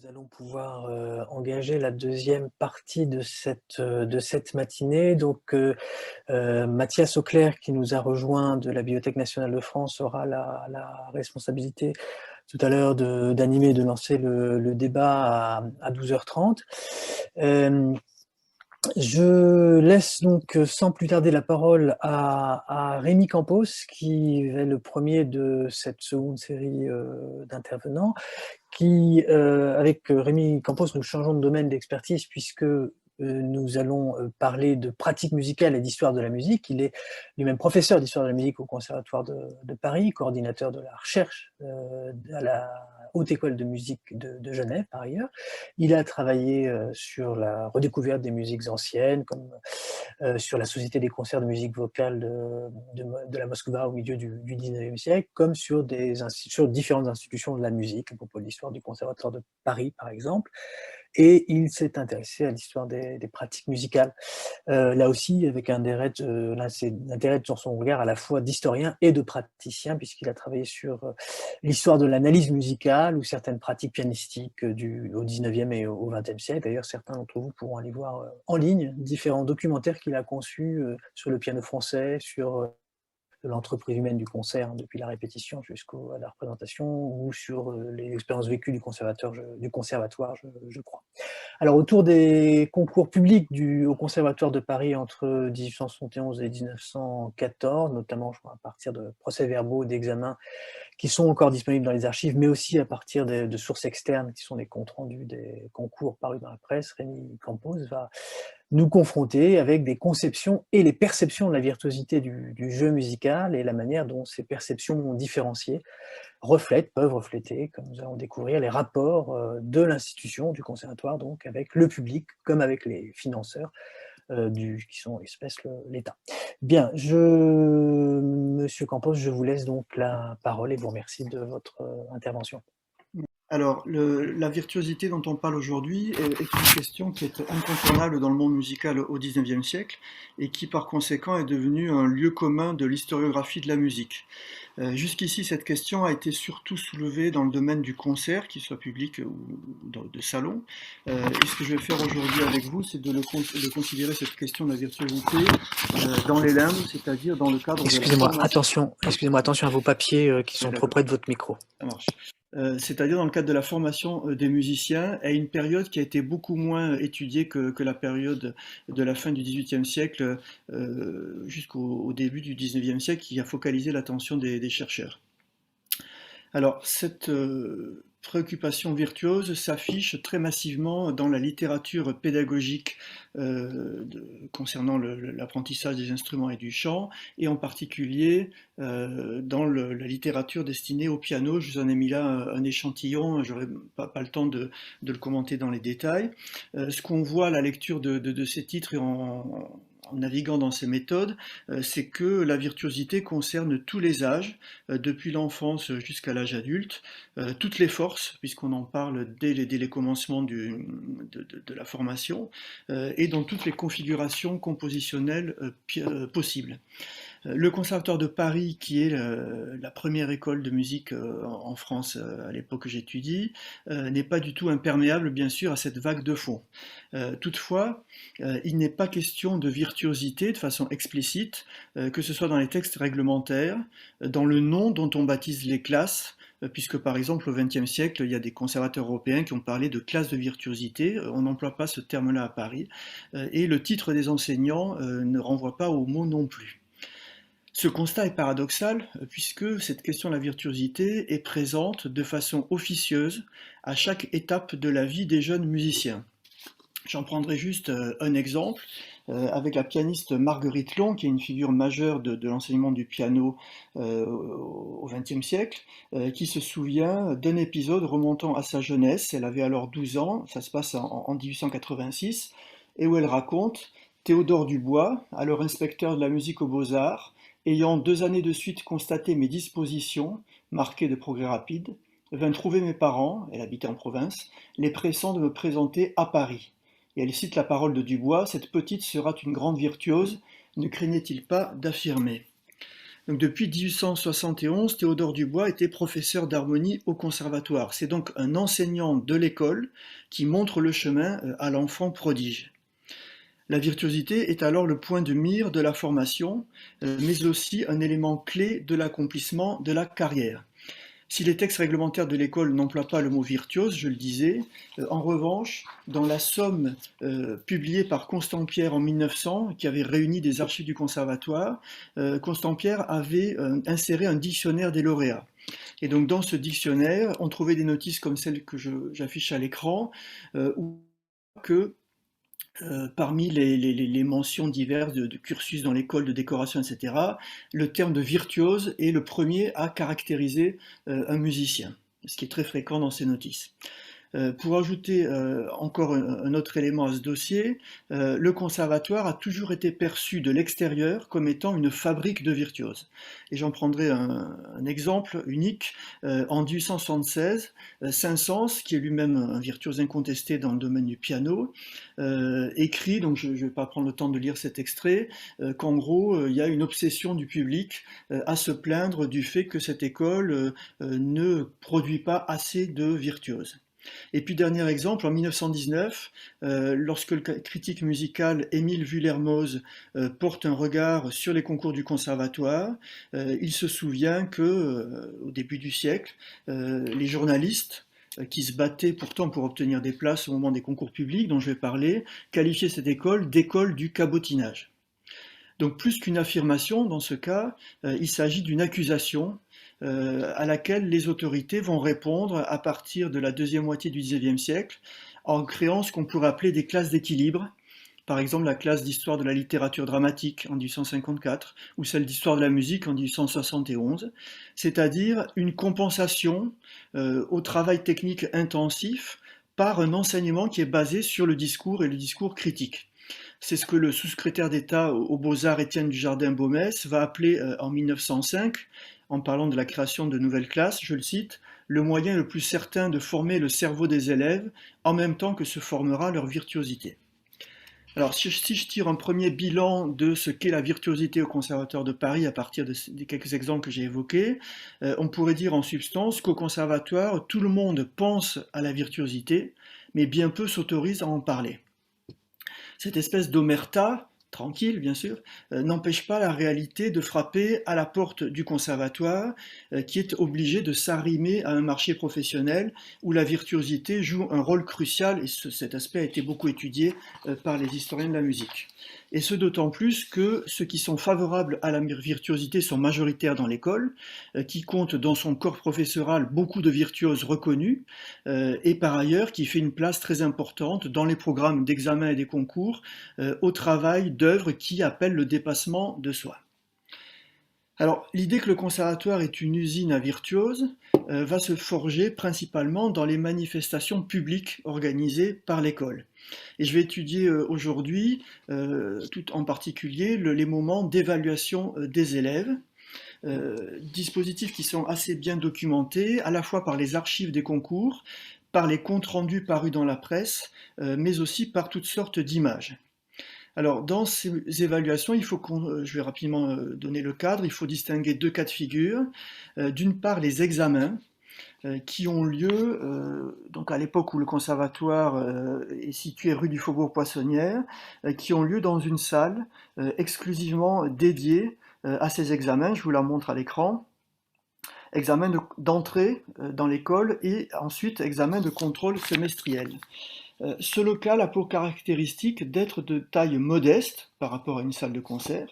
Nous allons pouvoir, engager la deuxième partie de cette matinée. Mathias Auclair, qui nous a rejoint de la Bibliothèque nationale de France, aura la responsabilité tout à l'heure d'animer et de lancer le débat à 12h30. Je laisse donc sans plus tarder la parole à Rémi Campos, qui est le premier de cette seconde série d'intervenants. Avec Rémi Campos, nous changeons de domaine d'expertise puisque nous allons parler de pratique musicale et d'histoire de la musique. Il est lui-même professeur d'histoire de la musique au Conservatoire de Paris, coordinateur de la recherche à la Haute École de musique de Genève, par ailleurs. Il a travaillé sur la redécouverte des musiques anciennes, comme sur la Société des concerts de musique vocale de la Moskva au milieu du 19e siècle, comme sur différentes institutions de la musique, à propos de l'histoire du Conservatoire de Paris, par exemple. Et il s'est intéressé à l'histoire des pratiques musicales. Là aussi, avec l'intérêt sur son regard à la fois d'historien et de praticien, puisqu'il a travaillé sur l'histoire de l'analyse musicale ou certaines pratiques pianistiques au 19e et au 20e siècle. D'ailleurs, certains d'entre vous pourront aller voir en ligne différents documentaires qu'il a conçus sur le piano français, sur l'entreprise humaine du concert, depuis la répétition jusqu'à la représentation, ou sur les expériences vécues du conservatoire, je crois. Alors, autour des concours publics au Conservatoire de Paris entre 1871 et 1914, notamment je crois, à partir de procès-verbaux d'examen qui sont encore disponibles dans les archives, mais aussi à partir de sources externes qui sont des comptes rendus des concours parus dans la presse, Rémi Campos va nous confronter avec des conceptions et les perceptions de la virtuosité du jeu musical et la manière dont ces perceptions différenciées peuvent refléter, comme nous allons découvrir, les rapports de l'institution, du conservatoire, donc avec le public, comme avec les financeurs, qui sont en l'espèce l'État. Bien, Monsieur Campos, je vous laisse donc la parole et vous remercie de votre intervention. Alors, la virtuosité dont on parle aujourd'hui est une question qui est incontournable dans le monde musical au XIXe siècle et qui par conséquent est devenue un lieu commun de l'historiographie de la musique. Jusqu'ici, cette question a été surtout soulevée dans le domaine du concert, qu'il soit public ou de salon. Et ce que je vais faire aujourd'hui avec vous, c'est de considérer cette question de la virtuosité dans les limbes, c'est-à-dire dans le cadre de la formation. Excusez-moi, attention à vos papiers qui sont trop D'accord, près de votre micro. ça marche. C'est-à-dire dans le cadre de la formation des musiciens, à une période qui a été beaucoup moins étudiée que la période de la fin du XVIIIe siècle jusqu'au début du XIXe siècle, qui a focalisé l'attention des chercheurs. Alors, cette préoccupation virtuose s'affiche très massivement dans la littérature pédagogique concernant l'apprentissage des instruments et du chant, et en particulier dans la littérature destinée au piano. Je vous en ai mis là un échantillon, j'aurais pas le temps de le commenter dans les détails. Ce qu'on voit à la lecture de ces titres et en naviguant dans ces méthodes, c'est que la virtuosité concerne tous les âges, depuis l'enfance jusqu'à l'âge adulte, toutes les forces, puisqu'on en parle dès les commencements de la formation, et dans toutes les configurations compositionnelles possibles. Le Conservatoire de Paris, qui est la première école de musique en France à l'époque que j'étudie, n'est pas du tout imperméable, bien sûr, à cette vague de fond. Toutefois, il n'est pas question de virtuosité de façon explicite, que ce soit dans les textes réglementaires, dans le nom dont on baptise les classes, puisque par exemple au XXe siècle, il y a des conservateurs européens qui ont parlé de classe de virtuosité, on n'emploie pas ce terme-là à Paris, et le titre des enseignants ne renvoie pas au mot non plus. Ce constat est paradoxal puisque cette question de la virtuosité est présente de façon officieuse à chaque étape de la vie des jeunes musiciens. J'en prendrai juste un exemple avec la pianiste Marguerite Long, qui est une figure majeure de l'enseignement du piano au XXe siècle, qui se souvient d'un épisode remontant à sa jeunesse. Elle avait alors 12 ans, ça se passe en 1886, et où elle raconte Théodore Dubois, alors inspecteur de la musique aux Beaux-Arts, ayant 2 années de suite constaté mes dispositions, marquées de progrès rapides, vint trouver mes parents, elle habitait en province, les pressant de me présenter à Paris. Et elle cite la parole de Dubois, cette petite sera une grande virtuose, ne craignait-il pas d'affirmer. Donc depuis 1871, Théodore Dubois était professeur d'harmonie au conservatoire. C'est donc un enseignant de l'école qui montre le chemin à l'enfant prodige. La virtuosité est alors le point de mire de la formation, mais aussi un élément clé de l'accomplissement de la carrière. Si les textes réglementaires de l'école n'emploient pas le mot virtuose, je le disais, en revanche, dans la somme publiée par Constant-Pierre en 1900, qui avait réuni des archives du conservatoire, Constant-Pierre avait inséré un dictionnaire des lauréats. Et donc dans ce dictionnaire, on trouvait des notices comme celles que j'affiche à l'écran, où que parmi les mentions diverses de cursus dans l'école, de décoration, etc., le terme de virtuose est le premier à caractériser un musicien, ce qui est très fréquent dans ces notices. Pour ajouter encore un autre élément à ce dossier, le conservatoire a toujours été perçu de l'extérieur comme étant une fabrique de virtuoses. Et j'en prendrai un exemple unique. En 1876, Saint-Saëns, qui est lui-même un virtuose incontesté dans le domaine du piano, écrit, donc je ne vais pas prendre le temps de lire cet extrait, qu'en gros, il y a une obsession du public à se plaindre du fait que cette école ne produit pas assez de virtuoses. Et puis dernier exemple, en 1919, lorsque le critique musical Émile Vuillermoz porte un regard sur les concours du conservatoire, il se souvient que, au début du siècle, les journalistes qui se battaient pourtant pour obtenir des places au moment des concours publics dont je vais parler, qualifiaient cette école d'école du cabotinage. Donc plus qu'une affirmation, dans ce cas, il s'agit d'une accusation à laquelle les autorités vont répondre à partir de la deuxième moitié du XIXe siècle, en créant ce qu'on pourrait appeler des classes d'équilibre, par exemple la classe d'histoire de la littérature dramatique en 1854, ou celle d'histoire de la musique en 1871, c'est-à-dire une compensation au travail technique intensif par un enseignement qui est basé sur le discours et le discours critique. C'est ce que le sous-secrétaire d'État aux Beaux-Arts Étienne Dujardin-Baumès va appeler en 1905, en parlant de la création de nouvelles classes, je le cite, « le moyen le plus certain de former le cerveau des élèves en même temps que se formera leur virtuosité ». Alors si je tire un premier bilan de ce qu'est la virtuosité au Conservatoire de Paris à partir des quelques exemples que j'ai évoqués, on pourrait dire en substance qu'au Conservatoire, tout le monde pense à la virtuosité, mais bien peu s'autorise à en parler. Cette espèce d'omerta, tranquille bien sûr, n'empêche pas la réalité de frapper à la porte du conservatoire, qui est obligé de s'arrimer à un marché professionnel où la virtuosité joue un rôle crucial, et cet aspect a été beaucoup étudié par les historiens de la musique. Et ce d'autant plus que ceux qui sont favorables à la virtuosité sont majoritaires dans l'école, qui compte dans son corps professoral beaucoup de virtuoses reconnus, et par ailleurs qui fait une place très importante dans les programmes d'examen et des concours, au travail d'œuvres qui appellent le dépassement de soi. Alors, l'idée que le conservatoire est une usine à virtuoses va se forger principalement dans les manifestations publiques organisées par l'école. Et je vais étudier aujourd'hui, tout en particulier, les moments d'évaluation des élèves, dispositifs qui sont assez bien documentés, à la fois par les archives des concours, par les comptes rendus parus dans la presse, mais aussi par toutes sortes d'images. Alors, dans ces évaluations, je vais rapidement donner le cadre, il faut distinguer deux cas de figure. D'une part, les examens qui ont lieu, donc à l'époque où le conservatoire est situé rue du Faubourg-Poissonnière, qui ont lieu dans une salle exclusivement dédiée à ces examens, je vous la montre à l'écran. Examen d'entrée dans l'école et ensuite examen de contrôle semestriel. Ce local a pour caractéristique d'être de taille modeste par rapport à une salle de concert,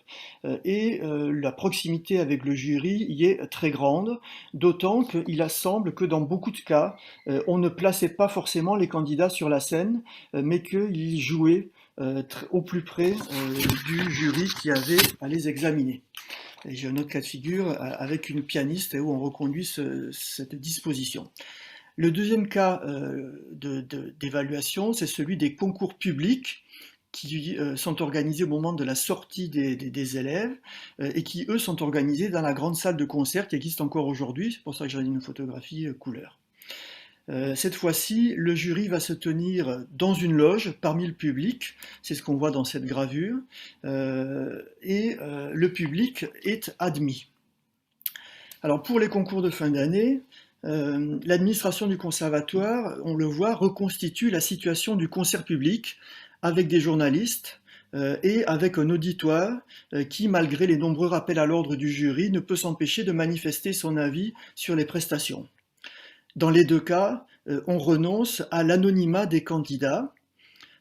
et la proximité avec le jury y est très grande, d'autant qu'il semble que dans beaucoup de cas, on ne plaçait pas forcément les candidats sur la scène, mais qu'ils jouaient au plus près du jury qui avait à les examiner. Et j'ai un autre cas de figure avec une pianiste où on reconduit cette disposition. Le deuxième cas d'évaluation, c'est celui des concours publics qui sont organisés au moment de la sortie des élèves et qui, eux, sont organisés dans la grande salle de concert qui existe encore aujourd'hui, c'est pour ça que j'ai une photographie couleur. Cette fois-ci, le jury va se tenir dans une loge parmi le public, c'est ce qu'on voit dans cette gravure, et le public est admis. Alors pour les concours de fin d'année, l'administration du conservatoire, on le voit, reconstitue la situation du concert public avec des journalistes et avec un auditoire qui, malgré les nombreux rappels à l'ordre du jury, ne peut s'empêcher de manifester son avis sur les prestations. Dans les deux cas, on renonce à l'anonymat des candidats,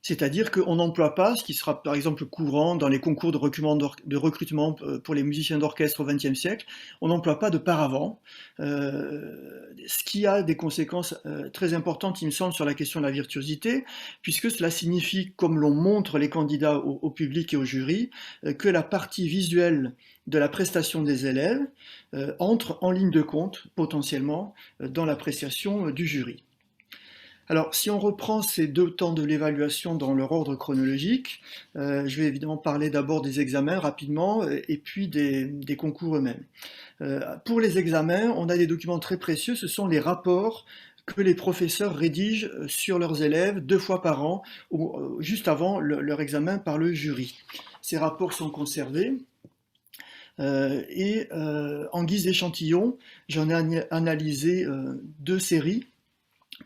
c'est-à-dire qu'on n'emploie pas, ce qui sera par exemple courant dans les concours de recrutement pour les musiciens d'orchestre au XXe siècle, on n'emploie pas de paravent, ce qui a des conséquences très importantes, il me semble, sur la question de la virtuosité, puisque cela signifie, comme l'on montre les candidats au public et au jury, que la partie visuelle de la prestation des élèves entre en ligne de compte, potentiellement, dans l'appréciation du jury. Alors, si on reprend ces deux temps de l'évaluation dans leur ordre chronologique, je vais évidemment parler d'abord des examens rapidement et puis des concours eux-mêmes. Pour les examens, on a des documents très précieux, ce sont les rapports que les professeurs rédigent sur leurs élèves 2 fois par an, ou juste avant leur examen par le jury. Ces rapports sont conservés. En guise d'échantillon, j'en ai analysé 2 séries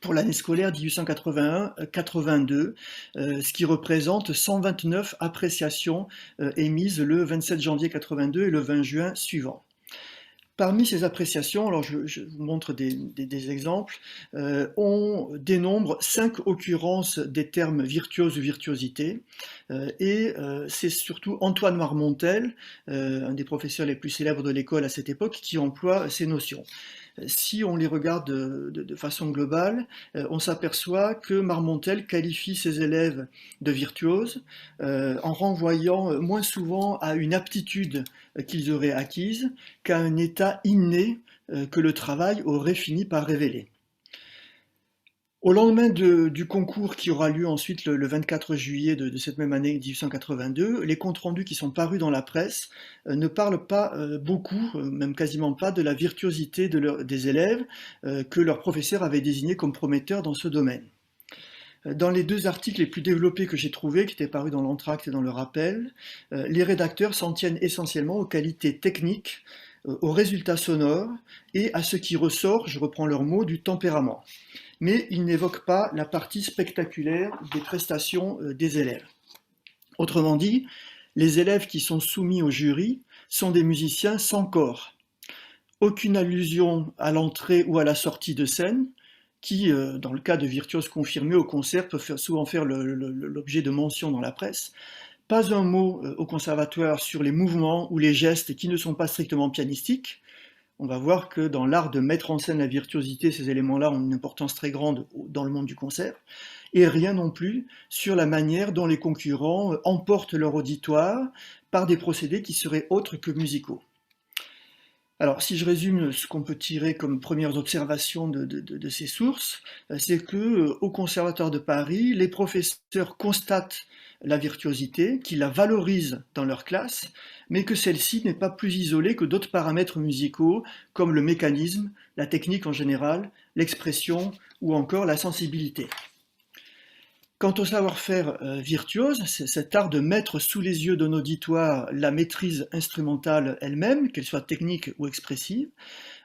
pour l'année scolaire 1881-82, ce qui représente 129 appréciations émises le 27 janvier 82 et le 20 juin suivant. Parmi ces appréciations, alors je vous montre des exemples, on dénombre 5 occurrences des termes virtuose ou virtuosité, c'est surtout Antoine Marmontel, un des professeurs les plus célèbres de l'école à cette époque, qui emploie ces notions. Si on les regarde de façon globale, on s'aperçoit que Marmontel qualifie ses élèves de virtuoses en renvoyant moins souvent à une aptitude qu'ils auraient acquise qu'à un état inné que le travail aurait fini par révéler. Au lendemain du concours qui aura lieu ensuite le 24 juillet de cette même année 1882, les comptes rendus qui sont parus dans la presse ne parlent pas beaucoup, même quasiment pas, de la virtuosité des élèves que leurs professeurs avaient désignés comme prometteurs dans ce domaine. Dans les 2 articles les plus développés que j'ai trouvés, qui étaient parus dans l'entracte et dans le rappel, les rédacteurs s'en tiennent essentiellement aux qualités techniques, aux résultats sonores et à ce qui ressort, je reprends leurs mots, du tempérament. Mais ils n'évoquent pas la partie spectaculaire des prestations des élèves. Autrement dit, les élèves qui sont soumis au jury sont des musiciens sans corps. Aucune allusion à l'entrée ou à la sortie de scène, qui, dans le cas de virtuoses confirmés au concert, peuvent souvent faire l'objet de mentions dans la presse. Pas un mot au conservatoire sur les mouvements ou les gestes qui ne sont pas strictement pianistiques. On va voir que dans l'art de mettre en scène la virtuosité, ces éléments-là ont une importance très grande dans le monde du concert, et rien non plus sur la manière dont les concurrents emportent leur auditoire par des procédés qui seraient autres que musicaux. Alors, si je résume ce qu'on peut tirer comme premières observations de ces sources, c'est que au Conservatoire de Paris, les professeurs constatent la virtuosité, qu'ils la valorisent dans leur classe, mais que celle-ci n'est pas plus isolée que d'autres paramètres musicaux, comme le mécanisme, la technique en général, l'expression ou encore la sensibilité. Quant au savoir-faire virtuose, c'est cet art de mettre sous les yeux d'un auditoire la maîtrise instrumentale elle-même, qu'elle soit technique ou expressive,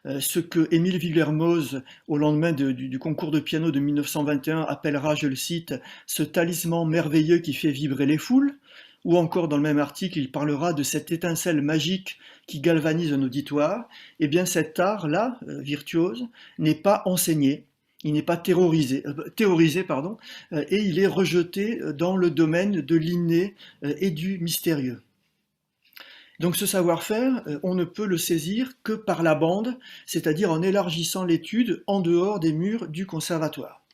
ce que Émile Villermoz, au lendemain du concours de piano de 1921, appellera, je le cite, « ce talisman merveilleux qui fait vibrer les foules », ou encore dans le même article, il parlera de cette étincelle magique qui galvanise un auditoire. Eh bien cet art-là, virtuose, n'est pas enseigné, il n'est pas théorisé, et il est rejeté dans le domaine de l'inné et du mystérieux. Donc ce savoir-faire, on ne peut le saisir que par la bande, c'est-à-dire en élargissant l'étude en dehors des murs du conservatoire.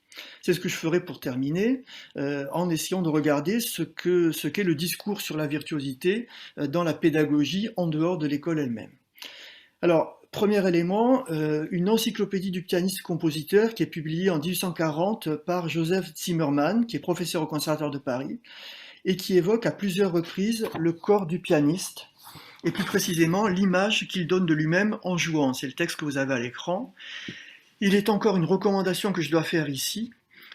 C'est ce que je ferai pour terminer, en essayant de regarder ce qu'est le discours sur la virtuosité dans la pédagogie en dehors de l'école elle-même. Alors, premier élément, une encyclopédie du pianiste-compositeur qui est publiée en 1840 par Joseph Zimmermann, qui est professeur au Conservatoire de Paris, et qui évoque à plusieurs reprises le corps du pianiste, et plus précisément l'image qu'il donne de lui-même en jouant. C'est le texte que vous avez à l'écran. Il est encore une recommandation que je dois faire ici.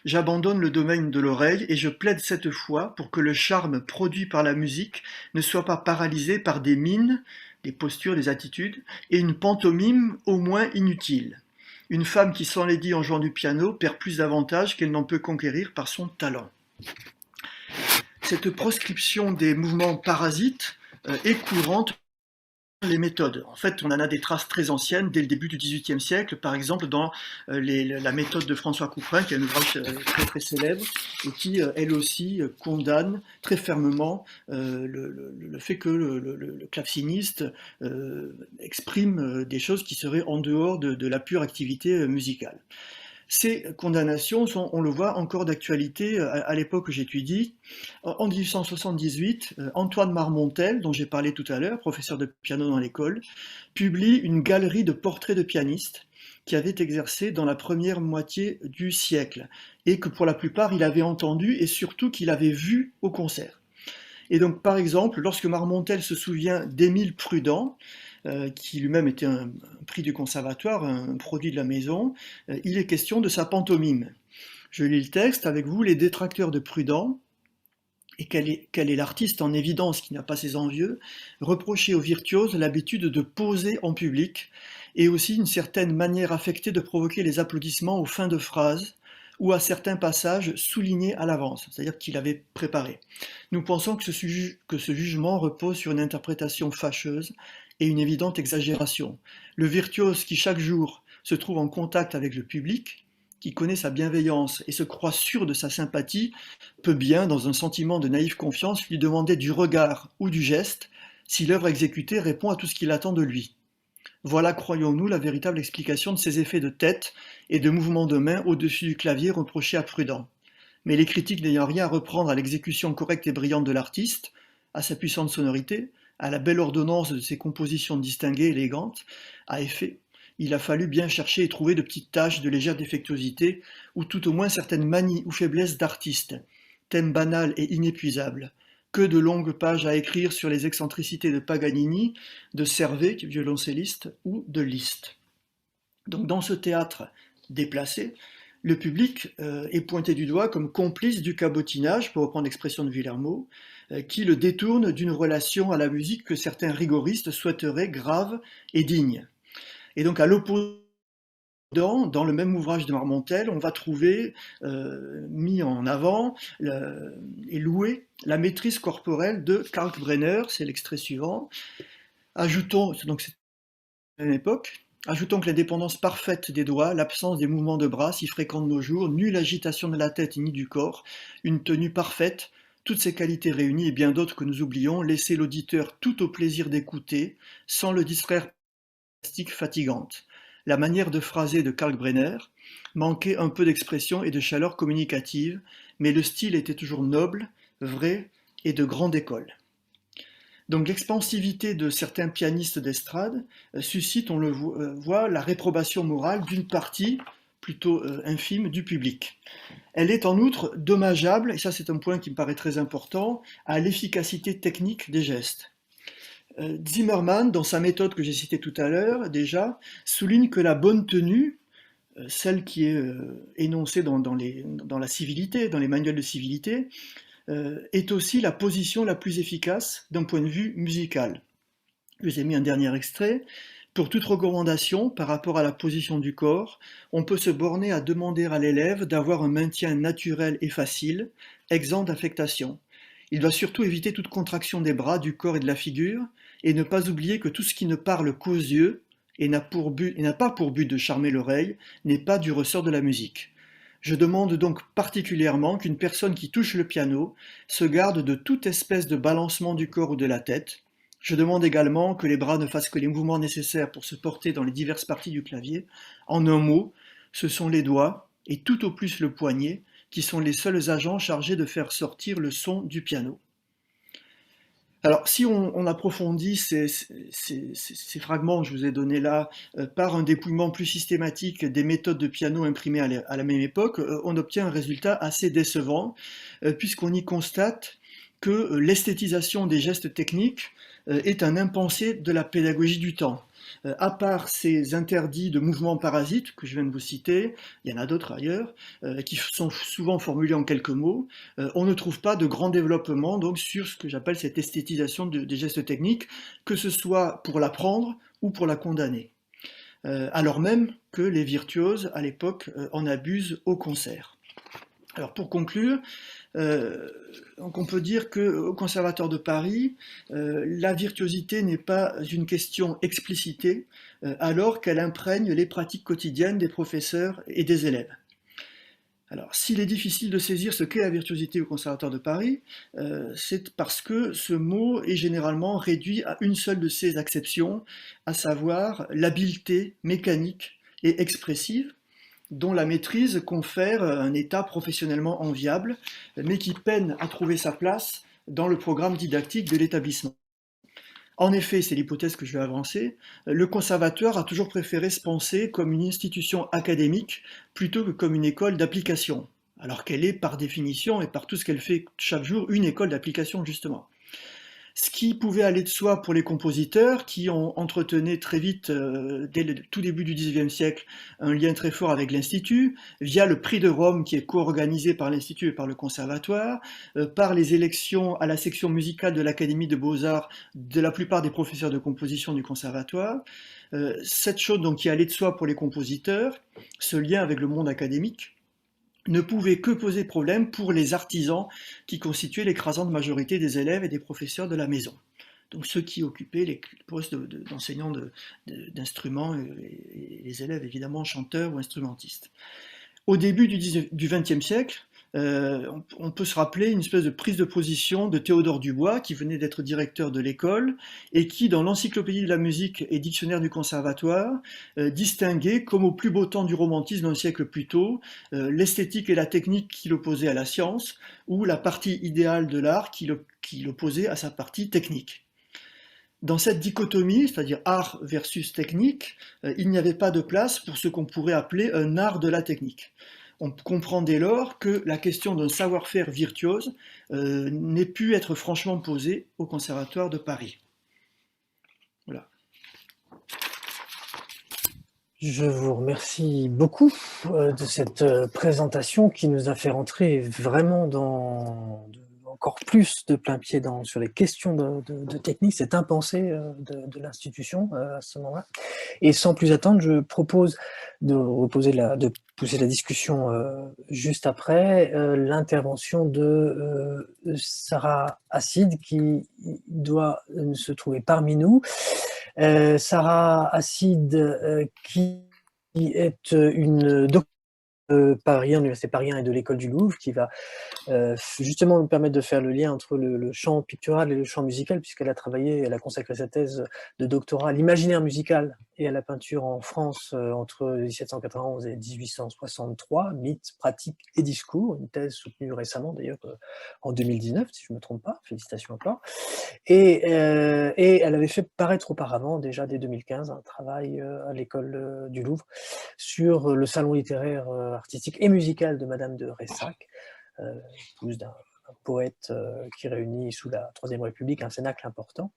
j'abandonne le domaine de l'oreille et je plaide cette fois pour que le charme produit par la musique ne soit pas paralysé par des mines, des postures, des attitudes, et une pantomime au moins inutile. Une femme qui s'enlaidit en jouant du piano perd plus d'avantages qu'elle n'en peut conquérir par son talent. Cette proscription des mouvements parasites est courante dans les méthodes. En fait, on en a des traces très anciennes dès le début du XVIIIe siècle, par exemple dans la méthode de François Couperin, qui est un ouvrage très très célèbre, et qui, elle aussi, condamne très fermement le fait que le claveciniste exprime des choses qui seraient en dehors de la pure activité musicale. Ces condamnations sont, on le voit, encore d'actualité à l'époque que j'étudie. En 1878, Antoine Marmontel, dont j'ai parlé tout à l'heure, professeur de piano dans l'école, publie une galerie de portraits de pianistes qui avaient exercé dans la première moitié du siècle, et que pour la plupart il avait entendu et surtout qu'il avait vu au concert. Et donc, par exemple, lorsque Marmontel se souvient d'Émile Prudent, qui lui-même était un prix du conservatoire, un produit de la maison, il est question de sa pantomime. Je lis le texte avec vous: les détracteurs de Prudent, et quel est l'artiste en évidence qui n'a pas ses envieux, reprochaient aux virtuoses l'habitude de poser en public, et aussi une certaine manière affectée de provoquer les applaudissements aux fins de phrases, ou à certains passages soulignés à l'avance, c'est-à-dire qu'il avait préparé. Nous pensons que ce jugement repose sur une interprétation fâcheuse et une évidente exagération. Le virtuose qui chaque jour se trouve en contact avec le public, qui connaît sa bienveillance et se croit sûr de sa sympathie, peut bien, dans un sentiment de naïve confiance, lui demander du regard ou du geste si l'œuvre exécutée répond à tout ce qu'il attend de lui. Voilà, croyons-nous, la véritable explication de ces effets de tête et de mouvements de main au-dessus du clavier reprochés à Prudent. Mais les critiques n'ayant rien à reprendre à l'exécution correcte et brillante de l'artiste, à sa puissante sonorité, à la belle ordonnance de ses compositions distinguées et élégantes, à effet, il a fallu bien chercher et trouver de petites taches de légère défectuosité, ou tout au moins certaines manies ou faiblesses d'artiste, thème banal et inépuisable. Que de longues pages à écrire sur les excentricités de Paganini, de Servet, violoncelliste, ou de Liszt. Donc dans ce théâtre déplacé, le public est pointé du doigt comme complice du cabotinage, pour reprendre l'expression de Villermoz, qui le détourne d'une relation à la musique que certains rigoristes souhaiteraient grave et digne. Et donc à l'opposé, dans le même ouvrage de Marmontel, on va trouver mis en avant et loué la maîtrise corporelle de Kalkbrenner, c'est l'extrait suivant. Ajoutons, donc c'est à la même époque, ajoutons que l'indépendance parfaite des doigts, l'absence des mouvements de bras si fréquents de nos jours, nulle agitation de la tête ni du corps, une tenue parfaite, toutes ces qualités réunies et bien d'autres que nous oublions, laisser l'auditeur tout au plaisir d'écouter, sans le distraire par une plastique fatigante. La manière de phraser de Kalkbrenner manquait un peu d'expression et de chaleur communicative, mais le style était toujours noble, vrai et de grande école. Donc l'expansivité de certains pianistes d'estrade suscite, on le voit, la réprobation morale d'une partie, plutôt infime, du public. Elle est en outre dommageable, et ça c'est un point qui me paraît très important, à l'efficacité technique des gestes. Zimmermann, dans sa méthode que j'ai citée tout à l'heure déjà, souligne que la bonne tenue, celle qui est énoncée dans la civilité, dans les manuels de civilité, est aussi la position la plus efficace d'un point de vue musical. Je vous ai mis un dernier extrait. Pour toute recommandation par rapport à la position du corps, on peut se borner à demander à l'élève d'avoir un maintien naturel et facile, exempt d'affectation. Il doit surtout éviter toute contraction des bras, du corps et de la figure, et ne pas oublier que tout ce qui ne parle qu'aux yeux et n'a pas pour but de charmer l'oreille n'est pas du ressort de la musique. Je demande donc particulièrement qu'une personne qui touche le piano se garde de toute espèce de balancement du corps ou de la tête. Je demande également que les bras ne fassent que les mouvements nécessaires pour se porter dans les diverses parties du clavier. En un mot, ce sont les doigts, et tout au plus le poignet, qui sont les seuls agents chargés de faire sortir le son du piano. Alors, si on approfondit ces fragments que je vous ai donnés là par un dépouillement plus systématique des méthodes de piano imprimées à la même époque, on obtient un résultat assez décevant, puisqu'on y constate que l'esthétisation des gestes techniques est un impensé de la pédagogie du temps. À part ces interdits de mouvements parasites que je viens de vous citer, il y en a d'autres ailleurs, qui sont souvent formulés en quelques mots, on ne trouve pas de grand développement donc, sur ce que j'appelle cette esthétisation des gestes techniques, que ce soit pour l'apprendre ou pour la condamner. Alors même que les virtuoses, à l'époque, en abusent au concert. Alors pour conclure, donc on peut dire qu'au Conservatoire de Paris, la virtuosité n'est pas une question explicitée, alors qu'elle imprègne les pratiques quotidiennes des professeurs et des élèves. Alors, s'il est difficile de saisir ce qu'est la virtuosité au Conservatoire de Paris, c'est parce que ce mot est généralement réduit à une seule de ses acceptions, à savoir l'habileté mécanique et expressive, dont la maîtrise confère un état professionnellement enviable, mais qui peine à trouver sa place dans le programme didactique de l'établissement. En effet, c'est l'hypothèse que je vais avancer, le conservatoire a toujours préféré se penser comme une institution académique plutôt que comme une école d'application, alors qu'elle est par définition et par tout ce qu'elle fait chaque jour une école d'application justement. Ce qui pouvait aller de soi pour les compositeurs, qui ont entretenu très vite, dès le tout début du XIXe siècle, un lien très fort avec l'Institut, via le prix de Rome qui est co-organisé par l'Institut et par le Conservatoire, par les élections à la section musicale de l'Académie de Beaux-Arts de la plupart des professeurs de composition du Conservatoire. Cette chose donc, qui allait de soi pour les compositeurs, ce lien avec le monde académique, ne pouvait que poser problème pour les artisans qui constituaient l'écrasante majorité des élèves et des professeurs de la maison. Donc ceux qui occupaient les postes d'enseignants d'instruments et les élèves évidemment chanteurs ou instrumentistes. Au début du XXe siècle, on peut se rappeler une espèce de prise de position de Théodore Dubois, qui venait d'être directeur de l'école, et qui, dans l'Encyclopédie de la musique et Dictionnaire du Conservatoire, distinguait, comme au plus beau temps du romantisme un siècle plus tôt, l'esthétique et la technique qu'il opposait à la science, ou la partie idéale de l'art qu'il opposait à sa partie technique. Dans cette dichotomie, c'est-à-dire art versus technique, il n'y avait pas de place pour ce qu'on pourrait appeler un art de la technique. On comprend dès lors que la question d'un savoir-faire virtuose n'ait pu être franchement posée au Conservatoire de Paris. Voilà. Je vous remercie beaucoup de cette présentation qui nous a fait rentrer vraiment encore plus de plein pied sur les questions de technique, c'est impensé de l'institution à ce moment-là. Et sans plus attendre, je propose de pousser la discussion juste après l'intervention de Sarah Assid qui doit se trouver parmi nous. Sarah Assid qui est une docteure Paris, Université Paris 1 et de l'École du Louvre, qui va justement nous permettre de faire le lien entre le champ pictural et le champ musical, puisqu'elle a travaillé, elle a consacré sa thèse de doctorat à l'imaginaire musical et à la peinture en France entre 1791 et 1863, mythes, pratiques et discours, une thèse soutenue récemment d'ailleurs en 2019, si je ne me trompe pas, félicitations encore. Et elle avait fait paraître auparavant, déjà dès 2015, un travail à l'École du Louvre sur le salon littéraire, artistique et musical de Madame de Ressac, épouse d'un poète qui réunit sous la Troisième République un cénacle important.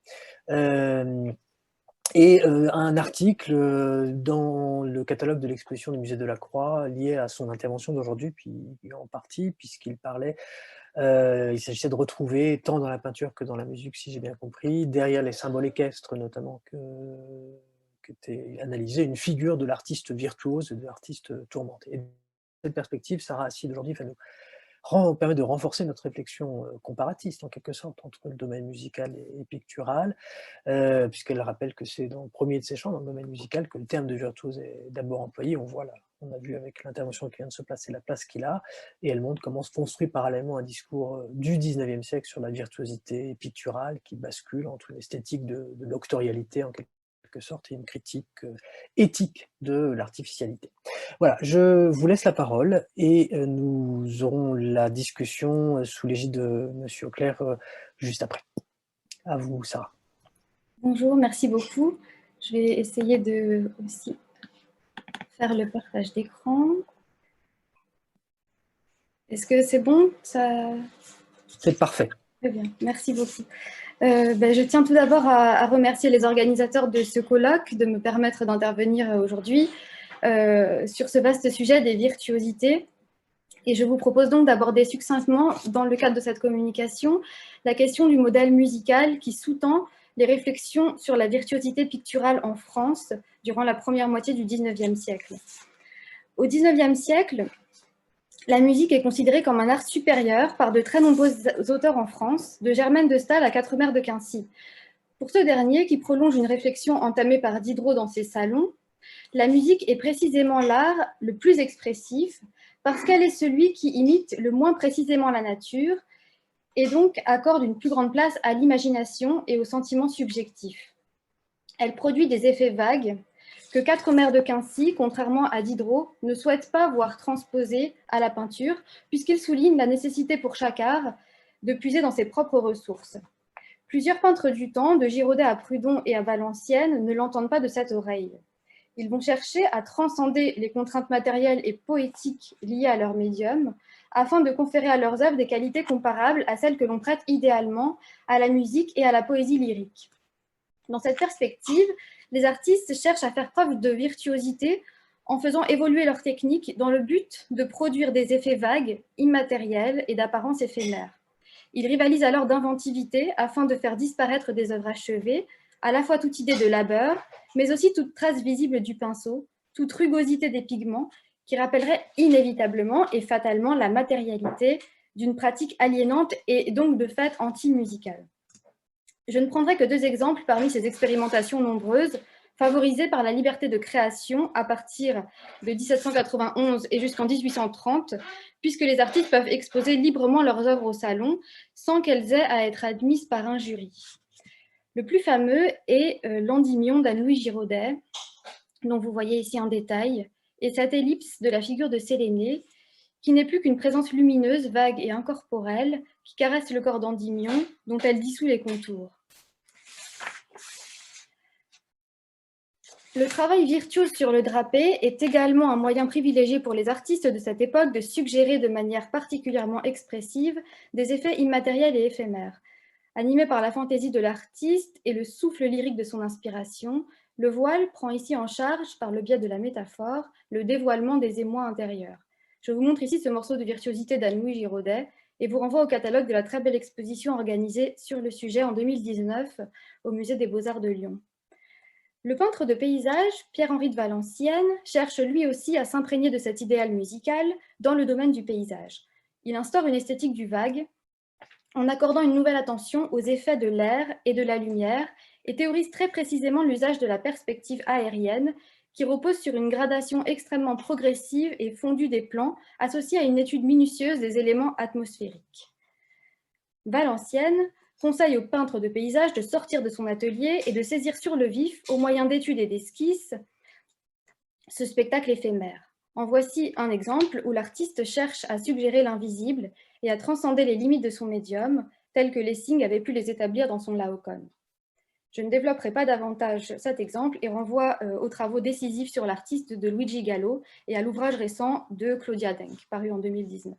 Et un article dans le catalogue de l'exposition du musée de la Croix lié à son intervention d'aujourd'hui, puis en partie, puisqu'il parlait, il s'agissait de retrouver, tant dans la peinture que dans la musique, si j'ai bien compris, derrière les symboles équestres notamment, qu'était analysée une figure de l'artiste virtuose et de l'artiste tourmenté. Et dans cette perspective, Sarah Assid aujourd'hui va nous permet de renforcer notre réflexion comparatiste en quelque sorte entre le domaine musical et pictural, puisqu'elle rappelle que c'est dans le premier de ses champs, dans le domaine musical, que le terme de virtuose est d'abord employé. On a vu avec l'intervention qui vient de se passer la place qu'il a, et elle montre comment se construit parallèlement un discours du XIXe siècle sur la virtuosité picturale qui bascule entre une esthétique de l'octorialité en quelque sorte et une critique éthique de l'artificialité. Voilà, je vous laisse la parole et nous aurons la discussion sous l'égide de Monsieur Auclair juste après. À vous, Sarah. Bonjour, merci beaucoup. Je vais essayer de aussi faire le partage d'écran. Est-ce que c'est bon ça... C'est parfait. Très bien, merci beaucoup. Je tiens tout d'abord à remercier les organisateurs de ce colloque de me permettre d'intervenir aujourd'hui sur ce vaste sujet des virtuosités. Et je vous propose donc d'aborder succinctement, dans le cadre de cette communication, la question du modèle musical qui sous-tend les réflexions sur la virtuosité picturale en France durant la première moitié du XIXe siècle. Au XIXe siècle, la musique est considérée comme un art supérieur par de très nombreux auteurs en France, de Germaine de Staël à Quatremer de Quincy. Pour ce dernier, qui prolonge une réflexion entamée par Diderot dans ses salons, la musique est précisément l'art le plus expressif parce qu'elle est celui qui imite le moins précisément la nature et donc accorde une plus grande place à l'imagination et aux sentiments subjectifs. Elle produit des effets vagues que Quatremer de Quincy, contrairement à Diderot, ne souhaite pas voir transposés à la peinture, puisqu'il souligne la nécessité pour chaque art de puiser dans ses propres ressources. Plusieurs peintres du temps, de Girodet à Prudhon et à Valenciennes, ne l'entendent pas de cette oreille. Ils vont chercher à transcender les contraintes matérielles et poétiques liées à leur médium, afin de conférer à leurs œuvres des qualités comparables à celles que l'on prête idéalement à la musique et à la poésie lyrique. Dans cette perspective, les artistes cherchent à faire preuve de virtuosité en faisant évoluer leur technique dans le but de produire des effets vagues, immatériels et d'apparence éphémère. Ils rivalisent alors d'inventivité afin de faire disparaître des œuvres achevées, à la fois toute idée de labeur, mais aussi toute trace visible du pinceau, toute rugosité des pigments, qui rappellerait inévitablement et fatalement la matérialité d'une pratique aliénante et donc de fait anti-musicale. Je ne prendrai que 2 exemples parmi ces expérimentations nombreuses, favorisées par la liberté de création à partir de 1791 et jusqu'en 1830, puisque les artistes peuvent exposer librement leurs œuvres au salon sans qu'elles aient à être admises par un jury. Le plus fameux est l'Endymion d'Anne-Louis Giraudet, dont vous voyez ici un détail, et cette ellipse de la figure de Sélénée, qui n'est plus qu'une présence lumineuse, vague et incorporelle, qui caresse le corps d'Endymion, dont elle dissout les contours. Le travail virtuose sur le drapé est également un moyen privilégié pour les artistes de cette époque de suggérer de manière particulièrement expressive des effets immatériels et éphémères. Animé par la fantaisie de l'artiste et le souffle lyrique de son inspiration, le voile prend ici en charge, par le biais de la métaphore, le dévoilement des émois intérieurs. Je vous montre ici ce morceau de virtuosité d'Anne-Louis Giraudet et vous renvoie au catalogue de la très belle exposition organisée sur le sujet en 2019 au Musée des Beaux-Arts de Lyon. Le peintre de paysage, Pierre-Henri de Valenciennes, cherche lui aussi à s'imprégner de cet idéal musical dans le domaine du paysage. Il instaure une esthétique du vague en accordant une nouvelle attention aux effets de l'air et de la lumière et théorise très précisément l'usage de la perspective aérienne qui repose sur une gradation extrêmement progressive et fondue des plans associée à une étude minutieuse des éléments atmosphériques. Valenciennes conseille aux peintres de paysage de sortir de son atelier et de saisir sur le vif, au moyen d'études et d'esquisses, ce spectacle éphémère. En voici un exemple où l'artiste cherche à suggérer l'invisible et à transcender les limites de son médium, telles que Lessing avait pu les établir dans son Laocoon. Je ne développerai pas davantage cet exemple et renvoie aux travaux décisifs sur l'artiste de Luigi Gallo et à l'ouvrage récent de Claudia Denk, paru en 2019.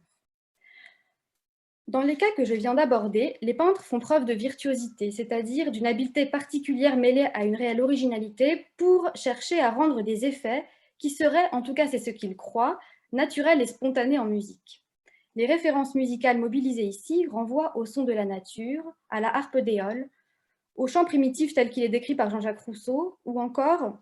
Dans les cas que je viens d'aborder, les peintres font preuve de virtuosité, c'est-à-dire d'une habileté particulière mêlée à une réelle originalité pour chercher à rendre des effets qui seraient, en tout cas c'est ce qu'ils croient, naturels et spontanés en musique. Les références musicales mobilisées ici renvoient au son de la nature, à la harpe d'éole, au chant primitif tel qu'il est décrit par Jean-Jacques Rousseau, ou encore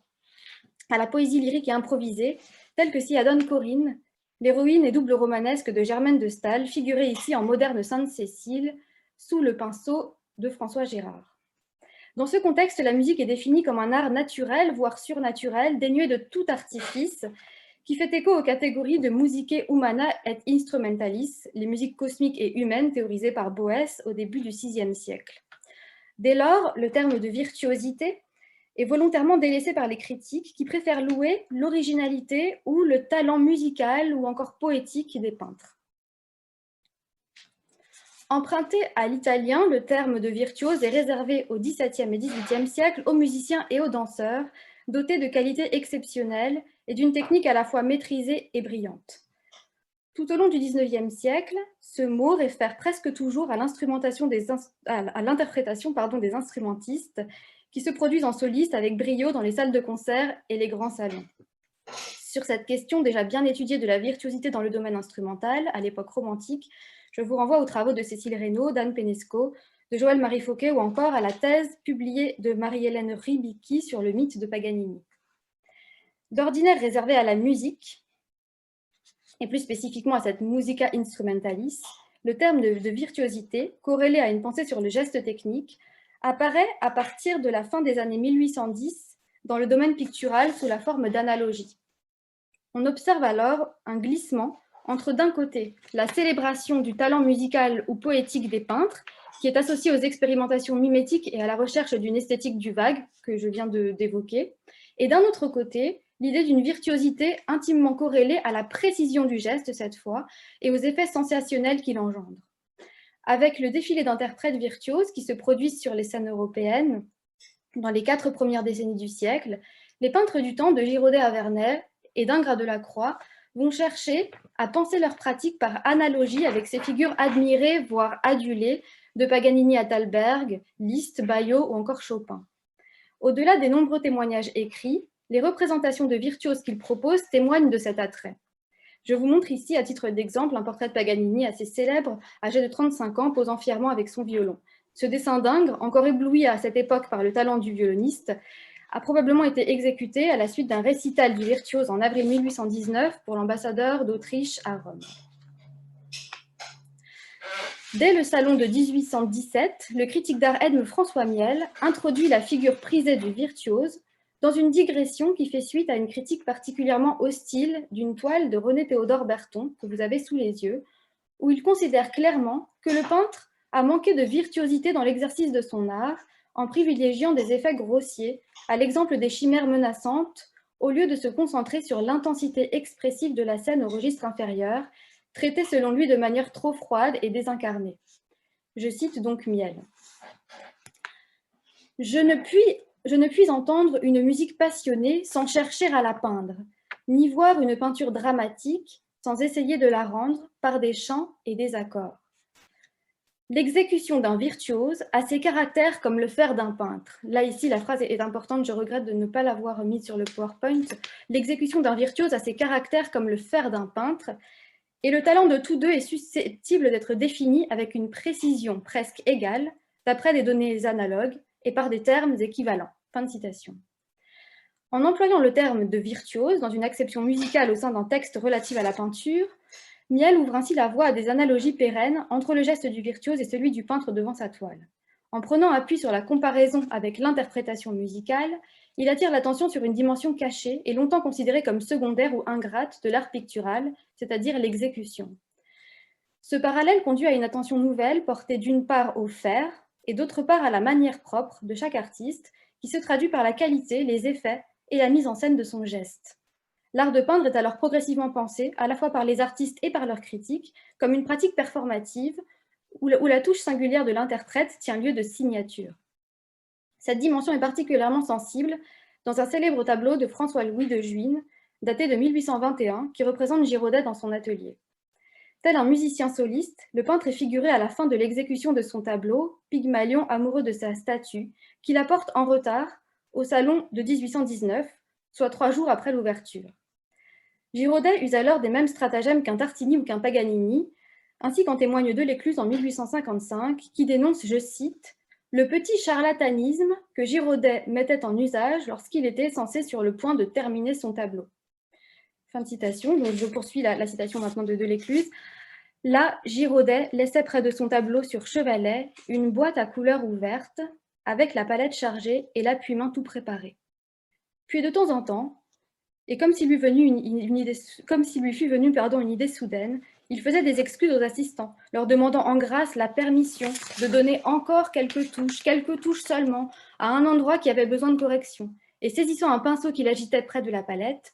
à la poésie lyrique et improvisée, telle que s'y adonne Corinne, l'héroïne et double romanesque de Germaine de Staël, figurée ici en moderne Sainte-Cécile, sous le pinceau de François Gérard. Dans ce contexte, la musique est définie comme un art naturel, voire surnaturel, dénué de tout artifice, qui fait écho aux catégories de musicae humana et instrumentalis, les musiques cosmiques et humaines théorisées par Boès au début du VIe siècle. Dès lors, le terme de virtuosité est volontairement délaissé par les critiques qui préfèrent louer l'originalité ou le talent musical ou encore poétique des peintres. Emprunté à l'italien, le terme de virtuose est réservé au XVIIe et XVIIIe siècle aux musiciens et aux danseurs, dotés de qualités exceptionnelles et d'une technique à la fois maîtrisée et brillante. Tout au long du XIXe siècle, ce mot réfère presque toujours à l'interprétation des instrumentistes qui se produisent en soliste avec brio dans les salles de concert et les grands salons. Sur cette question déjà bien étudiée de la virtuosité dans le domaine instrumental, à l'époque romantique, je vous renvoie aux travaux de Cécile Reynaud, d'Anne Penesco, de Joël-Marie Fauquet ou encore à la thèse publiée de Marie-Hélène Ribicki sur le mythe de Paganini. D'ordinaire réservée à la musique, et plus spécifiquement à cette musica instrumentalis, le terme de virtuosité, corrélé à une pensée sur le geste technique, apparaît à partir de la fin des années 1810 dans le domaine pictural sous la forme d'analogie. On observe alors un glissement entre d'un côté la célébration du talent musical ou poétique des peintres, qui est associée aux expérimentations mimétiques et à la recherche d'une esthétique du vague que je viens d'évoquer, et d'un autre côté, l'idée d'une virtuosité intimement corrélée à la précision du geste cette fois et aux effets sensationnels qu'il engendre. Avec le défilé d'interprètes virtuoses qui se produisent sur les scènes européennes dans les 4 premières décennies du siècle, les peintres du temps de Girodet à Vernet et d'Ingres de la Croix vont chercher à penser leur pratique par analogie avec ces figures admirées, voire adulées, de Paganini à Thalberg, Liszt, Baillot ou encore Chopin. Au-delà des nombreux témoignages écrits, les représentations de virtuoses qu'ils proposent témoignent de cet attrait. Je vous montre ici, à titre d'exemple, un portrait de Paganini assez célèbre, âgé de 35 ans, posant fièrement avec son violon. Ce dessin d'Ingres, encore ébloui à cette époque par le talent du violoniste, a probablement été exécuté à la suite d'un récital du virtuose en avril 1819 pour l'ambassadeur d'Autriche à Rome. Dès le salon de 1817, le critique d'art Edme François Miel introduit la figure prisée du virtuose dans une digression qui fait suite à une critique particulièrement hostile d'une toile de René-Théodore Berton, que vous avez sous les yeux, où il considère clairement que le peintre a manqué de virtuosité dans l'exercice de son art en privilégiant des effets grossiers, à l'exemple des chimères menaçantes, au lieu de se concentrer sur l'intensité expressive de la scène au registre inférieur, traitée selon lui de manière trop froide et désincarnée. Je cite donc Miel. Je ne puis entendre une musique passionnée sans chercher à la peindre, ni voir une peinture dramatique sans essayer de la rendre par des chants et des accords. L'exécution d'un virtuose a ses caractères comme le faire d'un peintre. Là, ici, la phrase est importante, je regrette de ne pas l'avoir mise sur le PowerPoint. L'exécution d'un virtuose a ses caractères comme le faire d'un peintre, et le talent de tous deux est susceptible d'être défini avec une précision presque égale, d'après des données analogues et par des termes équivalents. Fin de citation. En employant le terme de virtuose dans une acception musicale au sein d'un texte relatif à la peinture, Miel ouvre ainsi la voie à des analogies pérennes entre le geste du virtuose et celui du peintre devant sa toile. En prenant appui sur la comparaison avec l'interprétation musicale, il attire l'attention sur une dimension cachée et longtemps considérée comme secondaire ou ingrate de l'art pictural, c'est-à-dire l'exécution. Ce parallèle conduit à une attention nouvelle portée d'une part au faire et d'autre part à la manière propre de chaque artiste, qui se traduit par la qualité, les effets et la mise en scène de son geste. L'art de peindre est alors progressivement pensé, à la fois par les artistes et par leurs critiques, comme une pratique performative où la touche singulière de l'interprète tient lieu de signature. Cette dimension est particulièrement sensible dans un célèbre tableau de François-Louis de Juin, daté de 1821, qui représente Girodet dans son atelier. Tel un musicien soliste, le peintre est figuré à la fin de l'exécution de son tableau, Pygmalion amoureux de sa statue, qu'il apporte en retard au salon de 1819, soit 3 jours après l'ouverture. Girodet use alors des mêmes stratagèmes qu'un Tartini ou qu'un Paganini, ainsi qu'en témoigne Delescluze en 1855, qui dénonce, je cite, « le petit charlatanisme que Girodet mettait en usage lorsqu'il était censé sur le point de terminer son tableau. » Fin de citation, donc je poursuis la citation maintenant de Delescluze. Là, Girodet laissait près de son tableau sur chevalet une boîte à couleurs ouverte, avec la palette chargée et l'appui-main tout préparé. Puis de temps en temps, et comme s'il lui fût venu une idée soudaine, il faisait des excuses aux assistants, leur demandant en grâce la permission de donner encore quelques touches seulement, à un endroit qui avait besoin de correction, et saisissant un pinceau qu'il agitait près de la palette,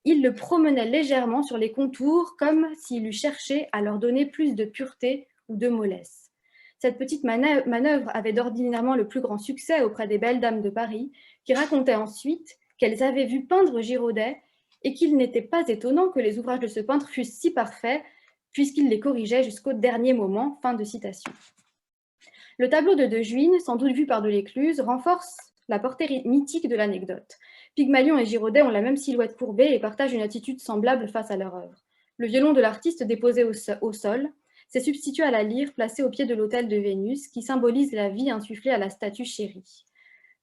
il le promenait légèrement sur les contours comme s'il eût cherché à leur donner plus de pureté ou de mollesse. Cette petite manœuvre avait d'ordinairement le plus grand succès auprès des belles dames de Paris, qui racontaient ensuite qu'elles avaient vu peindre Girodet et qu'il n'était pas étonnant que les ouvrages de ce peintre fussent si parfaits, puisqu'il les corrigeait jusqu'au dernier moment. » Fin de citation. Le tableau de De Juin, sans doute vu par Delécluze, renforce la portée mythique de l'anecdote. Pygmalion et Girodet ont la même silhouette courbée et partagent une attitude semblable face à leur œuvre. Le violon de l'artiste déposé au sol s'est substitué à la lyre placée au pied de l'autel de Vénus, qui symbolise la vie insufflée à la statue chérie.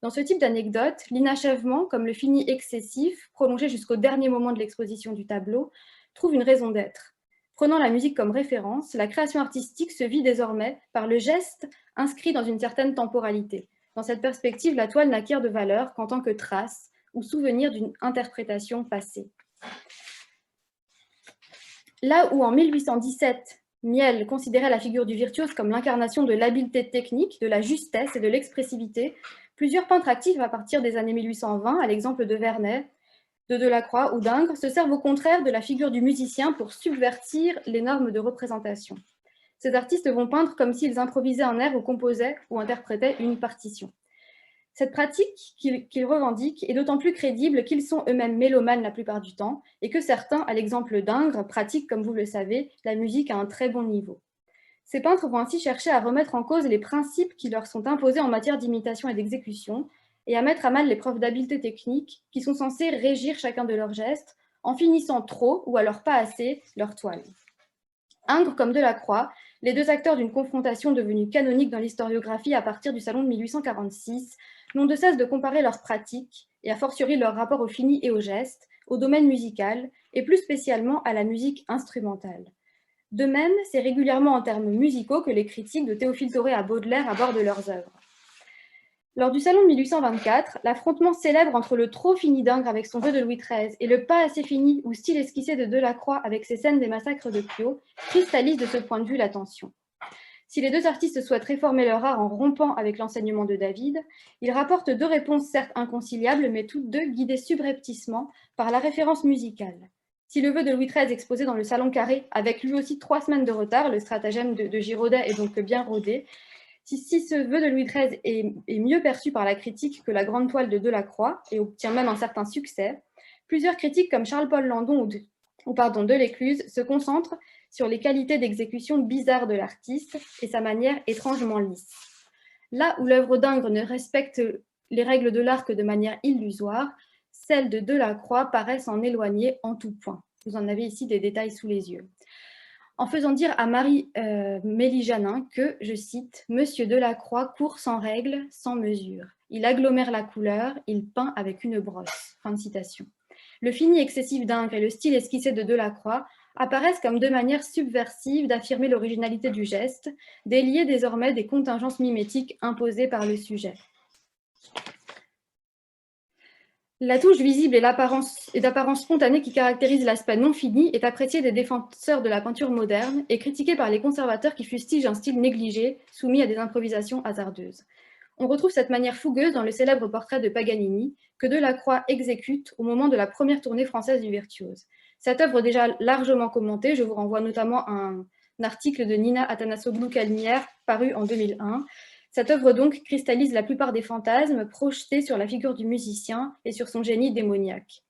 Dans ce type d'anecdote, l'inachèvement, comme le fini excessif, prolongé jusqu'au dernier moment de l'exposition du tableau, trouve une raison d'être. Prenant la musique comme référence, la création artistique se vit désormais par le geste inscrit dans une certaine temporalité. Dans cette perspective, la toile n'acquiert de valeur qu'en tant que trace ou souvenir d'une interprétation passée. Là où en 1817, Miel considérait la figure du virtuose comme l'incarnation de l'habileté technique, de la justesse et de l'expressivité, plusieurs peintres actifs à partir des années 1820, à l'exemple de Vernet, de Delacroix ou d'Ingres, se servent au contraire de la figure du musicien pour subvertir les normes de représentation. Ces artistes vont peindre comme s'ils improvisaient un air ou composaient ou interprétaient une partition. Cette pratique qu'ils revendiquent est d'autant plus crédible qu'ils sont eux-mêmes mélomanes la plupart du temps et que certains, à l'exemple d'Ingres, pratiquent, comme vous le savez, la musique à un très bon niveau. Ces peintres vont ainsi chercher à remettre en cause les principes qui leur sont imposés en matière d'imitation et d'exécution et à mettre à mal les preuves d'habileté technique qui sont censées régir chacun de leurs gestes en finissant trop ou alors pas assez leur toile. Ingres comme Delacroix, les deux acteurs d'une confrontation devenue canonique dans l'historiographie à partir du salon de 1846, n'ont de cesse de comparer leurs pratiques et a fortiori leur rapport au fini et au geste, au domaine musical et plus spécialement à la musique instrumentale. De même, c'est régulièrement en termes musicaux que les critiques de Théophile Thoré à Baudelaire abordent leurs œuvres. Lors du salon de 1824, l'affrontement célèbre entre le trop fini d'Ingres avec son jeu de Louis XIII et le pas assez fini ou style esquissé de Delacroix avec ses scènes des massacres de Clio cristallise de ce point de vue l'attention. Si les deux artistes souhaitent réformer leur art en rompant avec l'enseignement de David, ils rapportent deux réponses certes inconciliables, mais toutes deux guidées subrepticement par la référence musicale. Si le vœu de Louis XIII exposé dans le salon carré, avec lui aussi 3 semaines de retard, le stratagème de Girodet est donc bien rodé, si ce vœu de Louis XIII est mieux perçu par la critique que la grande toile de Delacroix et obtient même un certain succès, plusieurs critiques comme Charles-Paul Landon ou Delécluze se concentrent sur les qualités d'exécution bizarres de l'artiste et sa manière étrangement lisse. Là où l'œuvre d'Ingres ne respecte les règles de l'art que de manière illusoire, celles de Delacroix paraissent en éloigner en tout point. Vous en avez ici des détails sous les yeux. En faisant dire à Marie Mélie-Janin que, je cite, « Monsieur Delacroix court sans règle, sans mesure. Il agglomère la couleur, il peint avec une brosse. » Fin de citation. Le fini excessif d'Ingres et le style esquissé de Delacroix apparaissent comme deux manières subversives d'affirmer l'originalité du geste, déliées désormais des contingences mimétiques imposées par le sujet. La touche visible et d'apparence spontanée qui caractérise l'aspect non fini est appréciée des défenseurs de la peinture moderne et critiquée par les conservateurs qui fustigent un style négligé, soumis à des improvisations hasardeuses. On retrouve cette manière fougueuse dans le célèbre portrait de Paganini que Delacroix exécute au moment de la première tournée française du virtuose. Cette œuvre déjà largement commentée, je vous renvoie notamment à un article de Nina Atanasoglou-Kalmière paru en 2001. Cette œuvre donc cristallise la plupart des fantasmes projetés sur la figure du musicien et sur son génie démoniaque.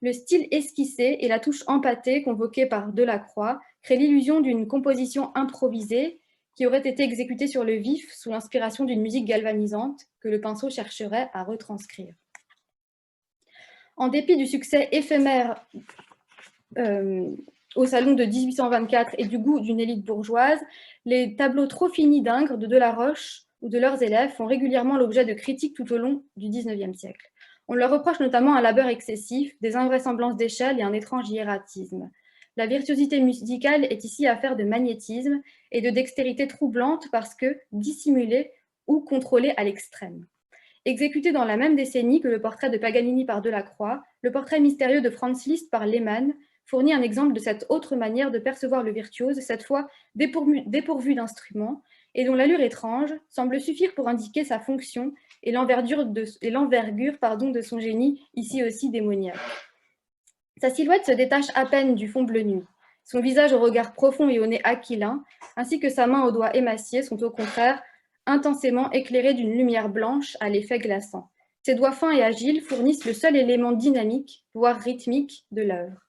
Le style esquissé et la touche empâtée convoquée par Delacroix créent l'illusion d'une composition improvisée qui aurait été exécutée sur le vif sous l'inspiration d'une musique galvanisante que le pinceau chercherait à retranscrire. En dépit du succès éphémère au salon de 1824 et du goût d'une élite bourgeoise, les tableaux trop finis d'Ingres, de Delaroche ou de leurs élèves font régulièrement l'objet de critiques tout au long du XIXe siècle. On leur reproche notamment un labeur excessif, des invraisemblances d'échelle et un étrange hiératisme. La virtuosité musicale est ici affaire de magnétisme et de dextérité troublante parce que dissimulée ou contrôlée à l'extrême. Exécuté dans la même décennie que le portrait de Paganini par Delacroix, le portrait mystérieux de Franz Liszt par Lehmann fournit un exemple de cette autre manière de percevoir le virtuose, cette fois dépourvu d'instruments, et dont l'allure étrange semble suffire pour indiquer sa fonction et l'envergure de son génie, ici aussi démoniaque. Sa silhouette se détache à peine du fond bleu nuit. Son visage au regard profond et au nez aquilin, ainsi que sa main aux doigts émaciés, sont au contraire intensément éclairés d'une lumière blanche à l'effet glaçant. Ses doigts fins et agiles fournissent le seul élément dynamique, voire rythmique, de l'œuvre.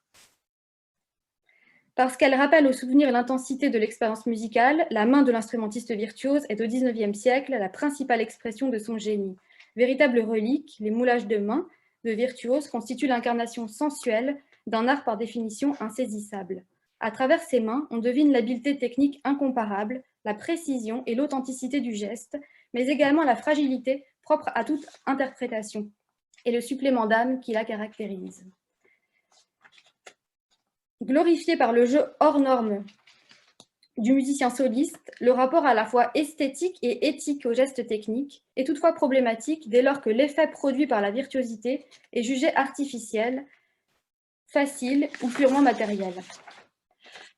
Parce qu'elle rappelle au souvenir l'intensité de l'expérience musicale, la main de l'instrumentiste virtuose est au XIXe siècle la principale expression de son génie. Véritable relique, les moulages de main de virtuose constituent l'incarnation sensuelle d'un art par définition insaisissable. À travers ses mains, on devine l'habileté technique incomparable, la précision et l'authenticité du geste, mais également la fragilité propre à toute interprétation et le supplément d'âme qui la caractérise. Glorifié par le jeu hors norme du musicien soliste, le rapport à la fois esthétique et éthique au geste technique est toutefois problématique dès lors que l'effet produit par la virtuosité est jugé artificiel, facile ou purement matériel.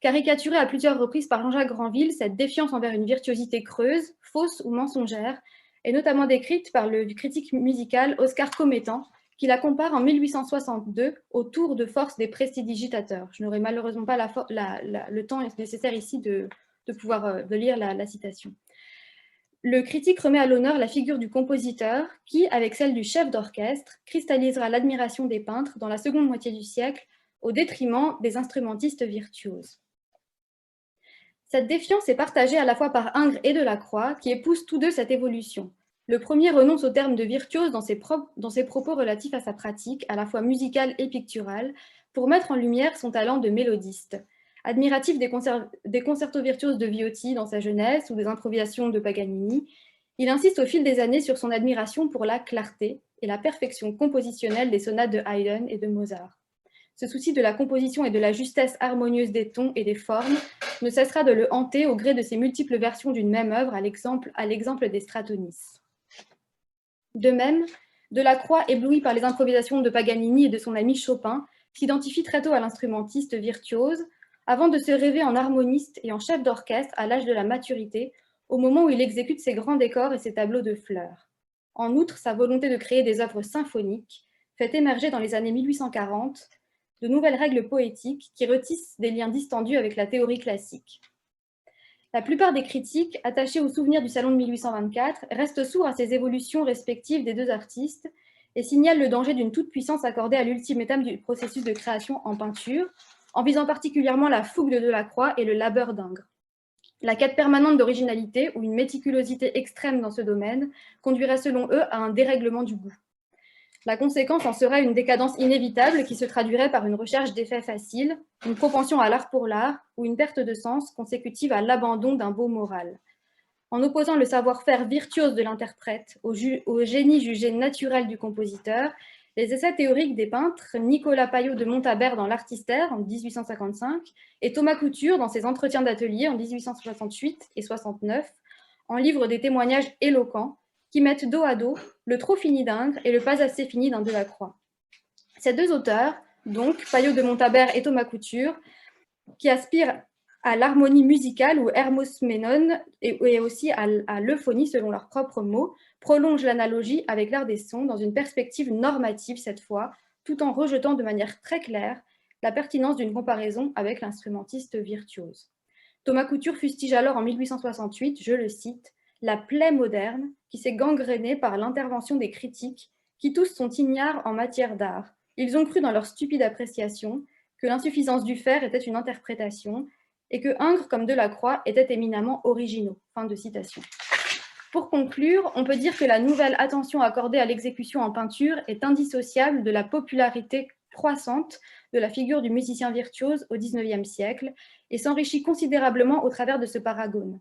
Caricaturée à plusieurs reprises par Jean-Jacques Granville, cette défiance envers une virtuosité creuse, fausse ou mensongère est notamment décrite par le critique musical Oscar Comettan, qui la compare en 1862 au tour de force des prestidigitateurs. Je n'aurai malheureusement pas le temps nécessaire ici de pouvoir lire la citation. Le critique remet à l'honneur la figure du compositeur qui, avec celle du chef d'orchestre, cristallisera l'admiration des peintres dans la seconde moitié du siècle au détriment des instrumentistes virtuoses. Cette défiance est partagée à la fois par Ingres et Delacroix, qui épousent tous deux cette évolution. Le premier renonce au terme de virtuose dans ses propos relatifs à sa pratique, à la fois musicale et picturale, pour mettre en lumière son talent de mélodiste. Admiratif des concertos virtuoses de Viotti dans sa jeunesse ou des improvisations de Paganini, il insiste au fil des années sur son admiration pour la clarté et la perfection compositionnelle des sonates de Haydn et de Mozart. Ce souci de la composition et de la justesse harmonieuse des tons et des formes ne cessera de le hanter au gré de ses multiples versions d'une même œuvre, à l'exemple des Stratonis. De même, Delacroix, ébloui par les improvisations de Paganini et de son ami Chopin, s'identifie très tôt à l'instrumentiste virtuose, avant de se rêver en harmoniste et en chef d'orchestre à l'âge de la maturité, au moment où il exécute ses grands décors et ses tableaux de fleurs. En outre, sa volonté de créer des œuvres symphoniques fait émerger dans les années 1840 de nouvelles règles poétiques qui retissent des liens distendus avec la théorie classique. La plupart des critiques, attachés au souvenir du Salon de 1824, restent sourds à ces évolutions respectives des deux artistes et signalent le danger d'une toute-puissance accordée à l'ultime étape du processus de création en peinture, en visant particulièrement la fougue de Delacroix et le labeur d'Ingres. La quête permanente d'originalité ou une méticulosité extrême dans ce domaine conduirait selon eux à un dérèglement du goût. La conséquence en serait une décadence inévitable qui se traduirait par une recherche d'effets faciles, une propension à l'art pour l'art ou une perte de sens consécutive à l'abandon d'un beau moral. En opposant le savoir-faire virtuose de l'interprète au génie jugé naturel du compositeur, les essais théoriques des peintres Nicolas Payot de Montabert dans l'Artistère en 1855 et Thomas Couture dans ses entretiens d'atelier en 1868 et 69 en livrent des témoignages éloquents qui mettent dos à dos le trop fini d'Ingres et le pas assez fini d'un Delacroix. Ces deux auteurs, donc Payot de Montabert et Thomas Couture, qui aspirent à l'harmonie musicale ou hermosménone et aussi à l'euphonie selon leurs propres mots, prolongent l'analogie avec l'art des sons dans une perspective normative cette fois, tout en rejetant de manière très claire la pertinence d'une comparaison avec l'instrumentiste virtuose. Thomas Couture fustige alors en 1868, je le cite, « la plaie moderne qui s'est gangrénée par l'intervention des critiques qui tous sont ignares en matière d'art. Ils ont cru dans leur stupide appréciation que l'insuffisance du faire était une interprétation et que Ingres comme Delacroix étaient éminemment originaux. » Fin de citation. Pour conclure, on peut dire que la nouvelle attention accordée à l'exécution en peinture est indissociable de la popularité croissante de la figure du musicien virtuose au XIXe siècle et s'enrichit considérablement au travers de ce paragone.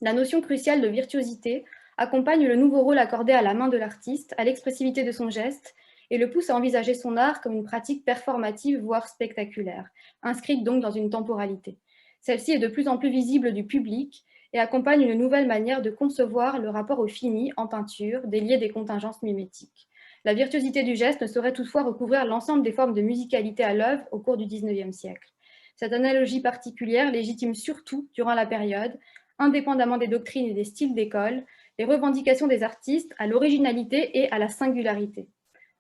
La notion cruciale de virtuosité accompagne le nouveau rôle accordé à la main de l'artiste, à l'expressivité de son geste, et le pousse à envisager son art comme une pratique performative, voire spectaculaire, inscrite donc dans une temporalité. Celle-ci est de plus en plus visible du public et accompagne une nouvelle manière de concevoir le rapport au fini en peinture, délié des contingences mimétiques. La virtuosité du geste ne saurait toutefois recouvrir l'ensemble des formes de musicalité à l'œuvre au cours du XIXe siècle. Cette analogie particulière légitime surtout, durant la période, indépendamment des doctrines et des styles d'école, les revendications des artistes à l'originalité et à la singularité.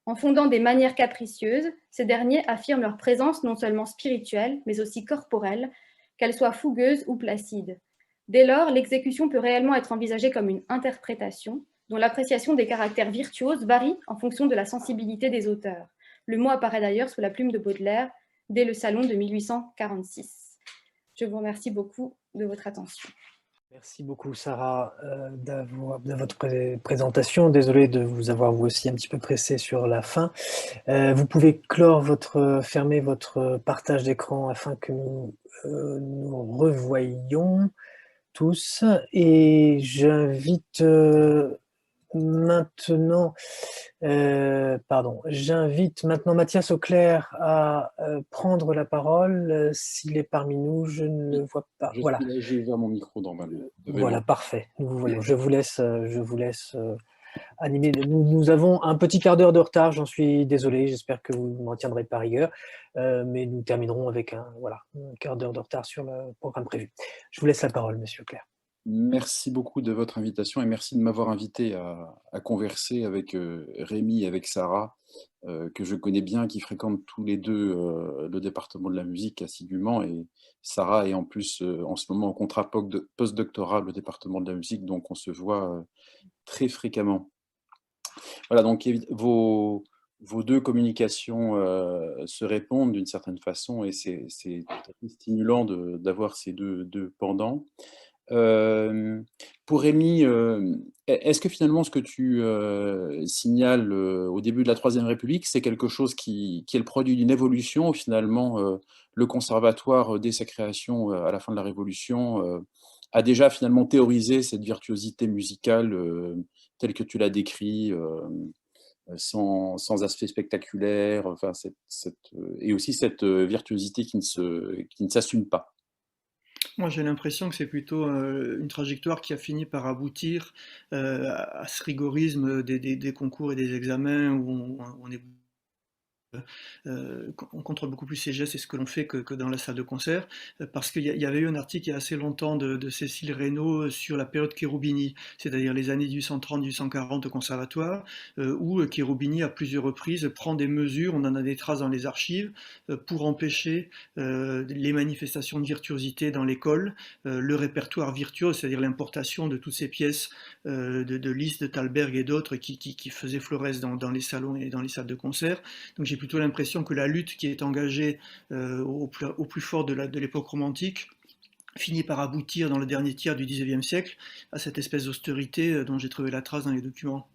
En fondant des manières capricieuses, ces derniers affirment leur présence non seulement spirituelle, mais aussi corporelle, qu'elle soit fougueuse ou placide. Dès lors, l'exécution peut réellement être envisagée comme une interprétation, dont l'appréciation des caractères virtuoses varie en fonction de la sensibilité des auteurs. Le mot apparaît d'ailleurs sous la plume de Baudelaire dès le Salon de 1846. Je vous remercie beaucoup de votre attention. Merci beaucoup Sarah de votre présentation. Désolé de vous avoir vous aussi un petit peu pressé sur la fin. Vous pouvez fermer votre partage d'écran afin que nous revoyions tous. Et j'invite j'invite maintenant Mathias Auclair à prendre la parole. S'il est parmi nous, je ne le vois pas. Je Voilà. suis là, j'ai ouvert mon micro normalement. Voilà, parfait. Nous vous voyons. Je vous laisse animer. Nous avons un petit quart d'heure de retard, j'en suis désolé. J'espère que vous m'en tiendrez par rigueur. Mais nous terminerons avec un quart d'heure de retard sur le programme prévu. Je vous laisse la parole, Monsieur Auclair. Merci beaucoup de votre invitation et merci de m'avoir invité à converser avec Rémi et avec Sarah, que je connais bien, qui fréquentent tous les deux le département de la musique assidûment. Et Sarah est en plus en ce moment en contrat postdoctoral au département de la musique, donc on se voit très fréquemment. Voilà, donc vos deux communications se répondent d'une certaine façon et c'est tout à fait stimulant d'avoir ces deux pendants. Pour Rémi, est-ce que finalement ce que tu signales au début de la Troisième République, c'est quelque chose qui est le produit d'une évolution, ou finalement le conservatoire, dès sa création à la fin de la Révolution, a déjà finalement théorisé cette virtuosité musicale telle que tu l'as décrit, sans aspect spectaculaire, enfin, et aussi cette virtuosité qui ne s'assume pas? Moi, j'ai l'impression que c'est plutôt une trajectoire qui a fini par aboutir à ce rigorisme des concours et des examens où on est on contrôle beaucoup plus ses gestes et ce que l'on fait que dans la salle de concert, parce qu'il y avait eu un article il y a assez longtemps de Cécile Reynaud sur la période Cherubini, c'est-à-dire les années 1830-1840 au conservatoire, où Cherubini à plusieurs reprises prend des mesures, on en a des traces dans les archives, pour empêcher les manifestations de virtuosité dans l'école, le répertoire virtuose, c'est-à-dire l'importation de toutes ces pièces de Liszt, de Thalberg et d'autres qui faisaient florès dans les salons et dans les salles de concert. Donc j'ai plutôt l'impression que la lutte qui est engagée au plus fort de l'époque romantique finit par aboutir dans le dernier tiers du XIXe siècle à cette espèce d'austérité dont j'ai trouvé la trace dans les documents.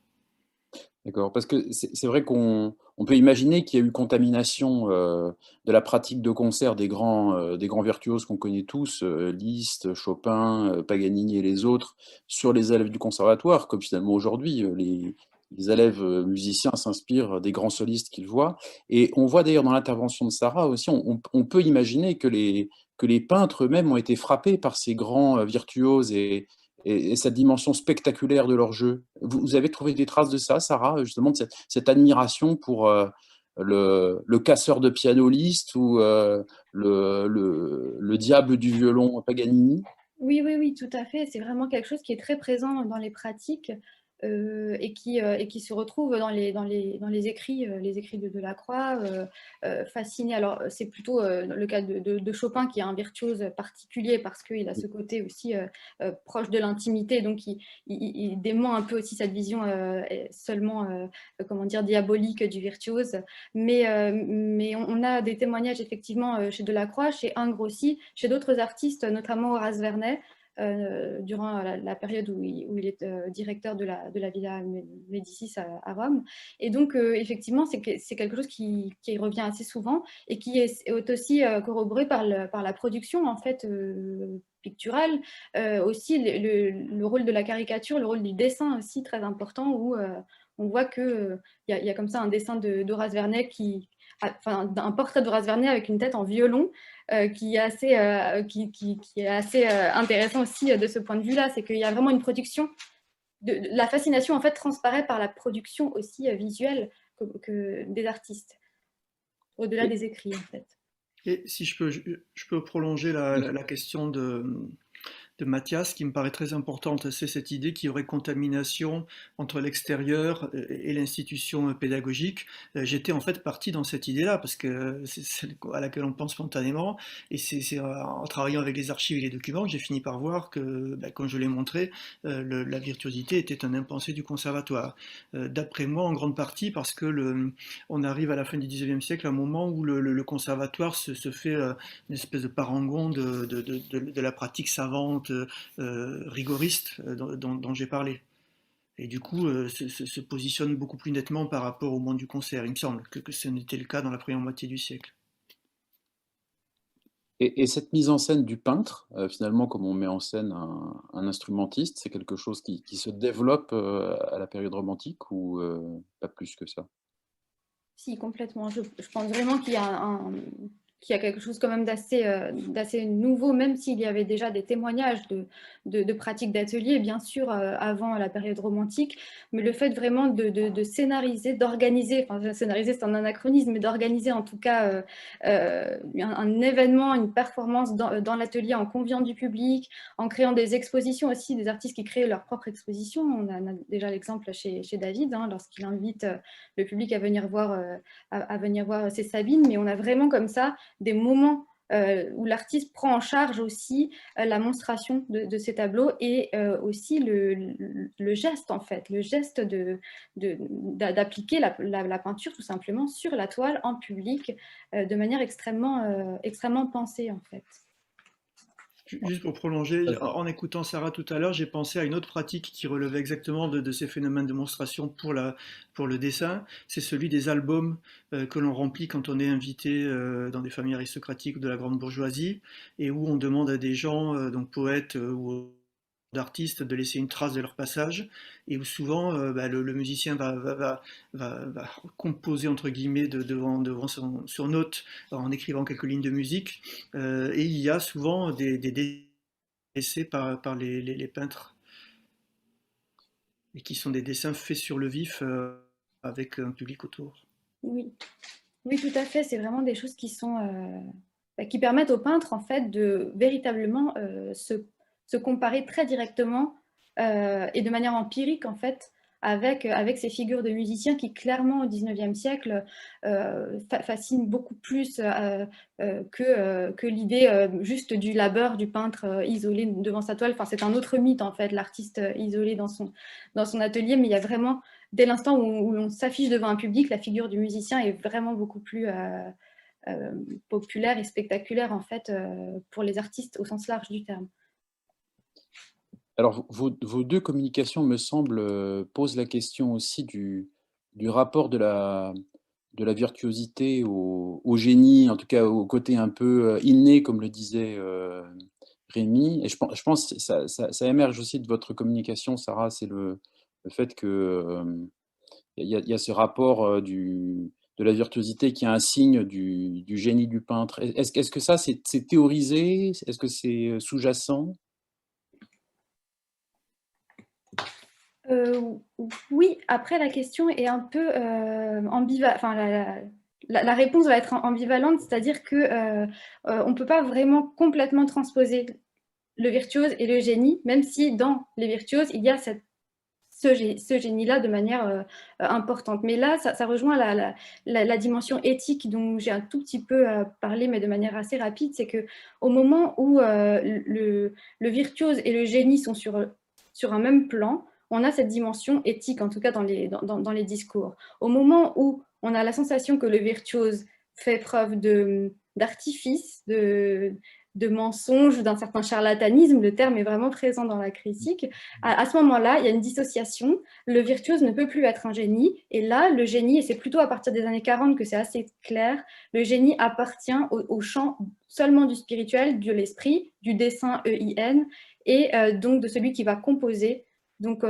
D'accord, parce que c'est vrai qu'on peut imaginer qu'il y a eu contamination de la pratique de concert des grands virtuoses qu'on connaît tous, Liszt, Chopin, Paganini et les autres, sur les élèves du conservatoire, comme finalement aujourd'hui, les élèves musiciens s'inspirent des grands solistes qu'ils voient. Et on voit d'ailleurs dans l'intervention de Sarah aussi, on peut imaginer que les peintres eux-mêmes ont été frappés par ces grands virtuoses et cette dimension spectaculaire de leur jeu. Vous avez trouvé des traces de ça, Sarah, justement, de cette admiration pour le casseur de piano Liszt ou le diable du violon Paganini? Oui, oui, oui, tout à fait. C'est vraiment quelque chose qui est très présent dans les pratiques et qui se retrouve dans les écrits de Delacroix, fasciné. Alors, c'est plutôt le cas de Chopin, qui est un virtuose particulier parce qu'il a ce côté aussi proche de l'intimité, donc il dément un peu aussi cette vision seulement, comment dire, diabolique du virtuose. Mais on a des témoignages effectivement chez Delacroix, chez Ingres aussi, chez d'autres artistes, notamment Horace Vernet, durant la période où il est directeur de la Villa Médicis à Rome. Et donc, effectivement, c'est quelque chose qui revient assez souvent et qui est aussi corroboré par la production, en fait, picturale. Aussi, le rôle de la caricature, le rôle du dessin aussi, très important, où on voit qu'il y a comme ça un dessin d'Horace Vernet enfin, un portrait d'Horace Vernet avec une tête en violon, qui est assez intéressant aussi de ce point de vue-là. C'est qu'il y a vraiment une production. La fascination, en fait, transparaît par la production aussi visuelle que des artistes, au-delà des écrits, en fait. Et si je peux prolonger la question de Mathias qui me paraît très importante. C'est cette idée qu'il y aurait contamination entre l'extérieur et l'institution pédagogique. J'étais en fait parti dans cette idée-là parce que c'est celle à laquelle on pense spontanément. Et c'est en travaillant avec les archives et les documents que j'ai fini par voir que, comme je l'ai montré, la virtuosité était un impensé du conservatoire. D'après moi, en grande partie parce que on arrive à la fin du XIXe siècle, à un moment où le conservatoire se fait une espèce de parangon de la pratique savante, rigoriste dont j'ai parlé. Et du coup, se positionne beaucoup plus nettement par rapport au monde du concert. Il me semble que ce n'était le cas dans la première moitié du siècle. Et cette mise en scène du peintre, finalement, comme on met en scène un instrumentiste, c'est quelque chose qui se développe à la période romantique ou pas plus que ça? Si, complètement. Je pense vraiment qu'il y a qu'il y a quelque chose quand même d'assez nouveau, même s'il y avait déjà des témoignages de pratiques d'atelier, bien sûr, avant la période romantique, mais le fait vraiment de scénariser, d'organiser, enfin scénariser c'est un anachronisme, mais d'organiser en tout cas un événement, une performance dans l'atelier en conviant du public, en créant des expositions aussi, des artistes qui créent leur propre exposition. On a déjà l'exemple chez David, hein, lorsqu'il invite le public à venir voir ses Sabines, mais on a vraiment comme ça des moments où l'artiste prend en charge aussi la monstration de ces tableaux et aussi le geste, en fait, le geste d'appliquer la peinture tout simplement sur la toile en public de manière extrêmement pensée, en fait. Juste pour prolonger, en écoutant Sarah tout à l'heure, j'ai pensé à une autre pratique qui relevait exactement de ces phénomènes de monstration pour le dessin. C'est celui des albums que l'on remplit quand on est invité dans des familles aristocratiques de la grande bourgeoisie et où on demande à des gens, donc poètes ou d'artistes, de laisser une trace de leur passage et où souvent le musicien va composer entre guillemets devant son note en écrivant quelques lignes de musique et il y a souvent des essais par les peintres et qui sont des dessins faits sur le vif avec un public autour. Oui. Oui, tout à fait. C'est vraiment des choses qui permettent aux peintres en fait de véritablement se comparer très directement et de manière empirique en fait avec ces figures de musiciens qui clairement au XIXe siècle fascinent beaucoup plus que l'idée juste du labeur du peintre isolé devant sa toile. Enfin, c'est un autre mythe en fait, l'artiste isolé dans son atelier, mais il y a vraiment dès l'instant où on s'affiche devant un public, la figure du musicien est vraiment beaucoup plus populaire et spectaculaire en fait pour les artistes au sens large du terme. Alors, vos deux communications, me semble, posent la question aussi du rapport de la virtuosité au génie, en tout cas au côté un peu inné, comme le disait Rémi. Et je pense que ça émerge aussi de votre communication, Sarah, c'est le fait que il y a ce rapport de la virtuosité qui est un signe du génie du peintre. Est-ce que ça, c'est théorisé? Est-ce que c'est sous-jacent? Oui, après la question est un peu ambivalente. Enfin, la réponse va être ambivalente, c'est-à-dire que on ne peut pas vraiment complètement transposer le virtuose et le génie, même si dans les virtuoses, il y a ce génie-là de manière importante. Mais là, ça rejoint la dimension éthique dont j'ai un tout petit peu parlé, mais de manière assez rapide, c'est qu'au moment où le virtuose et le génie sont sur un même plan, on a cette dimension éthique, en tout cas dans les discours. Au moment où on a la sensation que le virtuose fait preuve d'artifice, de mensonge, d'un certain charlatanisme, le terme est vraiment présent dans la critique, à ce moment-là, il y a une dissociation, le virtuose ne peut plus être un génie, et là, le génie, et c'est plutôt à partir des années 40 que c'est assez clair, le génie appartient au champ seulement du spirituel, de l'esprit, du dessin EIN, et donc de celui qui va composer. Donc,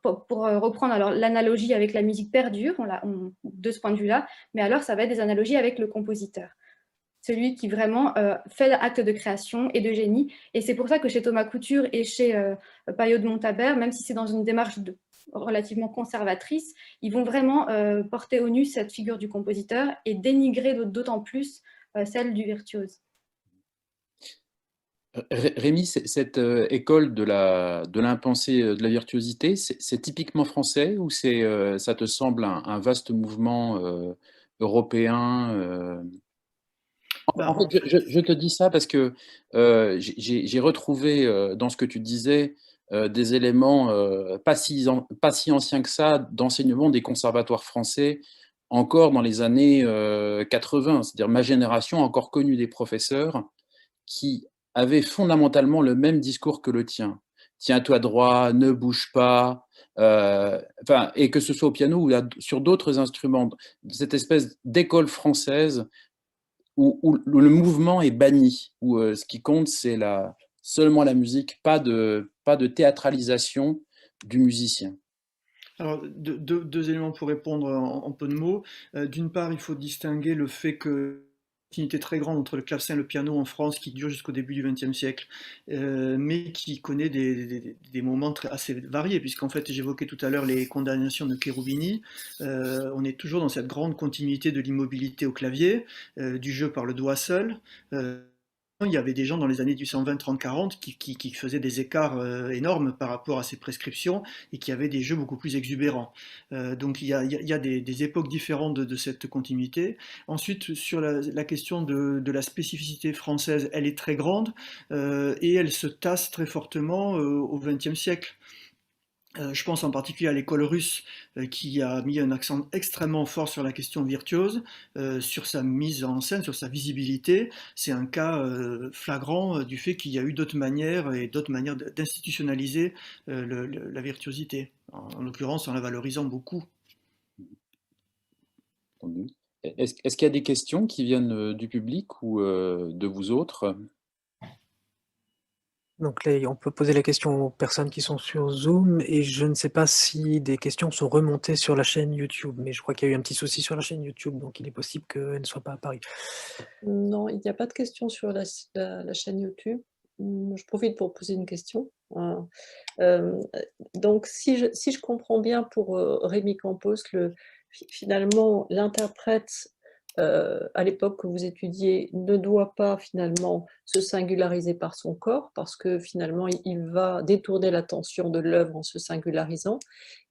pour reprendre alors l'analogie avec la musique perdure, de ce point de vue-là, mais alors ça va être des analogies avec le compositeur, celui qui vraiment fait l'acte de création et de génie. Et c'est pour ça que chez Thomas Couture et chez Payot de Montabert, même si c'est dans une démarche relativement conservatrice, ils vont vraiment porter au nu cette figure du compositeur et dénigrer d'autant plus celle du virtuose. Rémi, cette école de l'impensé, de la virtuosité, c'est typiquement français ou ça te semble un vaste mouvement européen Ben, En fait, en fait, je te dis ça parce que j'ai retrouvé dans ce que tu disais des éléments pas si anciens que ça d'enseignement des conservatoires français encore dans les années 80. C'est-à-dire ma génération a encore connu des professeurs qui avaient fondamentalement le même discours que le tien. Tiens-toi droit, ne bouge pas. Enfin, et que ce soit au piano ou sur d'autres instruments, cette espèce d'école française où le mouvement est banni, où ce qui compte, c'est seulement la musique, pas de théâtralisation du musicien. alors, deux éléments pour répondre en peu de mots. D'une part, il faut distinguer le fait que une affinité très grande entre le clavecin et le piano en France qui dure jusqu'au début du XXe siècle, mais qui connaît des moments assez variés, puisqu'en fait, j'évoquais tout à l'heure les condamnations de Cherubini. On est toujours dans cette grande continuité de l'immobilité au clavier, du jeu par le doigt seul. Il y avait des gens dans les années 1820, 30, 40 qui faisaient des écarts énormes par rapport à ces prescriptions et qui avaient des jeux beaucoup plus exubérants. Donc il y a des époques différentes de cette continuité. Ensuite, sur la question de la spécificité française, elle est très grande et elle se tasse très fortement au XXe siècle. Je pense en particulier à l'école russe qui a mis un accent extrêmement fort sur la question virtuose, sur sa mise en scène, sur sa visibilité. C'est un cas flagrant du fait qu'il y a eu d'autres manières et d'autres manières d'institutionnaliser la virtuosité, en l'occurrence en la valorisant beaucoup. Entendu. Est-ce qu'il y a des questions qui viennent du public ou de vous autres? Donc là, on peut poser la question aux personnes qui sont sur Zoom et je ne sais pas si des questions sont remontées sur la chaîne YouTube, mais je crois qu'il y a eu un petit souci sur la chaîne YouTube, donc il est possible qu'elles ne soient pas apparues. Non, il n'y a pas de questions sur la chaîne YouTube. Je profite pour poser une question. Euh, donc, si je comprends bien pour Rémi Campos, finalement, l'interprète, à l'époque que vous étudiez, ne doit pas finalement se singulariser par son corps, parce que finalement, il va détourner l'attention de l'œuvre en se singularisant.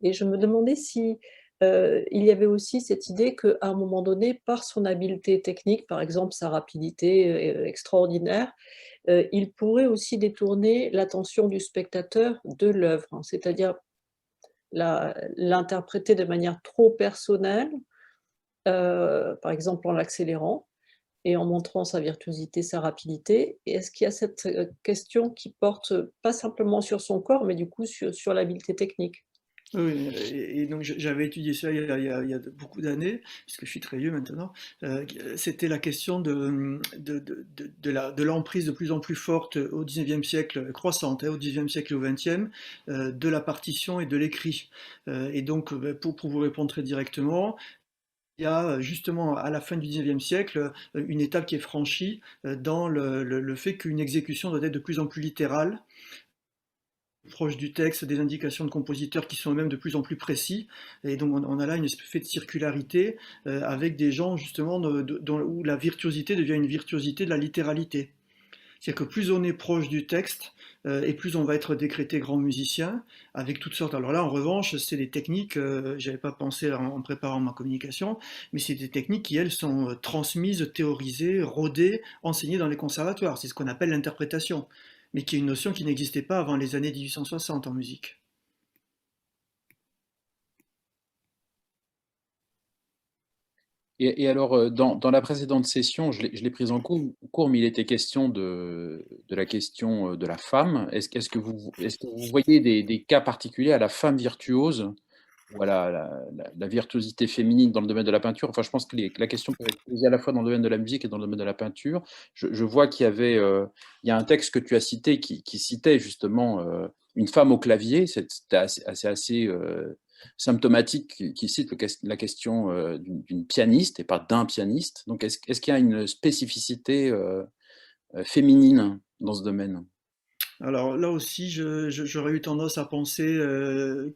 Et je me demandais si il y avait aussi cette idée qu'à un moment donné, par son habileté technique, par exemple sa rapidité extraordinaire, il pourrait aussi détourner l'attention du spectateur de l'œuvre, hein, c'est-à-dire l'interpréter de manière trop personnelle, par exemple en l'accélérant et en montrant sa virtuosité, sa rapidité. Et est-ce qu'il y a cette question qui porte pas simplement sur son corps, mais du coup sur l'habileté technique? Oui, et donc j'avais étudié ça il y a beaucoup d'années, puisque je suis très vieux maintenant. C'était la question de l'emprise de plus en plus forte au XIXe siècle, croissante, hein, au XIXe siècle et au XXe, de la partition et de l'écrit. Et donc, pour vous répondre très directement, il y a justement à la fin du XIXe siècle une étape qui est franchie dans le fait qu'une exécution doit être de plus en plus littérale, proche du texte, des indications de compositeurs qui sont eux-mêmes de plus en plus précis. Et donc on a là une espèce de circularité avec des gens justement où la virtuosité devient une virtuosité de la littéralité. C'est-à-dire que plus on est proche du texte, et plus on va être décrété grand musicien, avec toutes sortes. Alors là, en revanche, c'est des techniques, j'avais pas pensé en préparant ma communication, mais c'est des techniques qui, elles, sont transmises, théorisées, rodées, enseignées dans les conservatoires. C'est ce qu'on appelle l'interprétation, mais qui est une notion qui n'existait pas avant les années 1860 en musique. Et alors, dans la précédente session, je l'ai prise en cours, mais il était question de la question de la femme. Est-ce que vous voyez des cas particuliers à la femme virtuose ou à la virtuosité féminine dans le domaine de la peinture? Enfin, je pense que la question peut être posée à la fois dans le domaine de la musique et dans le domaine de la peinture. Je vois il y a un texte que tu as cité qui citait justement une femme au clavier. C'était assez symptomatique qui cite la question d'une pianiste et pas d'un pianiste. Donc, est-ce qu'il y a une spécificité féminine dans ce domaine? Alors là aussi, j'aurais eu tendance à penser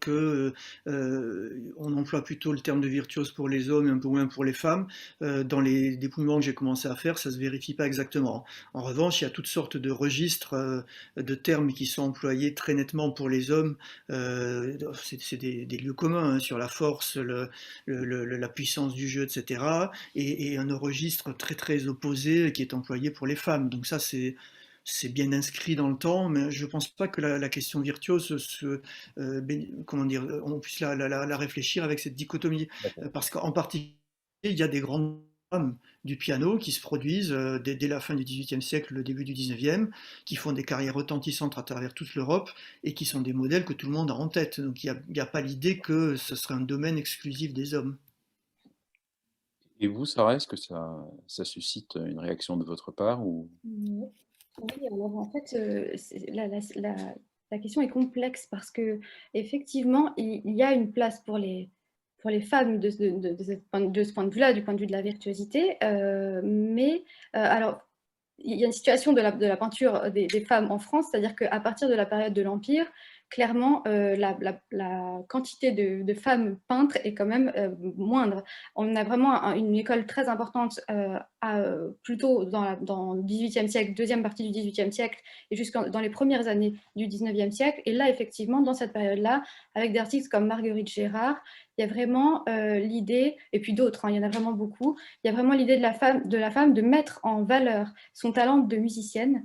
que on emploie plutôt le terme de virtuose pour les hommes et un peu moins pour les femmes. Dans les dépouillements que j'ai commencé à faire, ça se vérifie pas exactement. En revanche, il y a toutes sortes de registres de termes qui sont employés très nettement pour les hommes. C'est des lieux communs hein, sur la force, la puissance du jeu, etc. Et un registre très très opposé qui est employé pour les femmes. Donc ça, c'est bien inscrit dans le temps, mais je ne pense pas que la question virtuose comment dire, on puisse la réfléchir avec cette dichotomie. D'accord. Parce qu'en particulier, il y a des grandes femmes du piano qui se produisent dès la fin du XVIIIe siècle, le début du XIXe, qui font des carrières retentissantes à travers toute l'Europe et qui sont des modèles que tout le monde a en tête. Donc il n'y a pas l'idée que ce serait un domaine exclusif des hommes. Et vous, Sarah, est-ce que ça suscite une réaction de votre part ou... Oui, alors en fait, la question est complexe parce que effectivement, il y a une place pour les femmes de ce point de vue-là, du point de vue de la virtuosité, mais alors il y a une situation de la peinture des femmes en France, c'est-à-dire qu'à partir de la période de l'Empire, clairement, la quantité de femmes peintres est quand même moindre. On a vraiment une école très importante plutôt dans le XVIIIe siècle, deuxième partie du XVIIIe siècle, et dans les premières années du XIXe siècle. Et là, effectivement, dans cette période-là, avec des artistes comme Marguerite Gérard, il y a vraiment l'idée, et puis d'autres, hein, il y en a vraiment beaucoup, il y a vraiment l'idée de la femme de mettre en valeur son talent de musicienne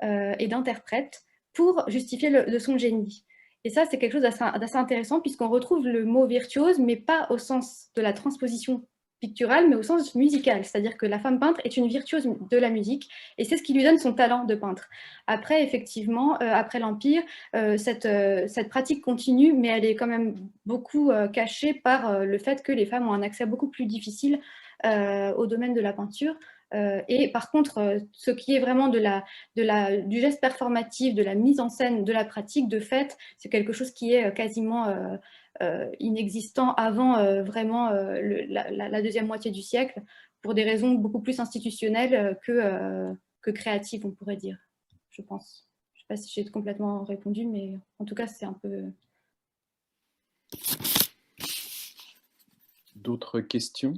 et d'interprète pour justifier de son génie. Et ça, c'est quelque chose d'assez intéressant puisqu'on retrouve le mot virtuose, mais pas au sens de la transposition picturale, mais au sens musical. C'est-à-dire que la femme peintre est une virtuose de la musique et c'est ce qui lui donne son talent de peintre. Après, effectivement, après l'Empire, cette pratique continue, mais elle est quand même beaucoup cachée par le fait que les femmes ont un accès beaucoup plus difficile au domaine de la peinture. Et par contre, ce qui est vraiment du geste performatif, de la mise en scène, de la pratique, de fait, c'est quelque chose qui est quasiment inexistant avant vraiment la deuxième moitié du siècle, pour des raisons beaucoup plus institutionnelles que créatives, on pourrait dire, je pense. Je ne sais pas si j'ai complètement répondu, mais en tout cas, c'est un peu... D'autres questions?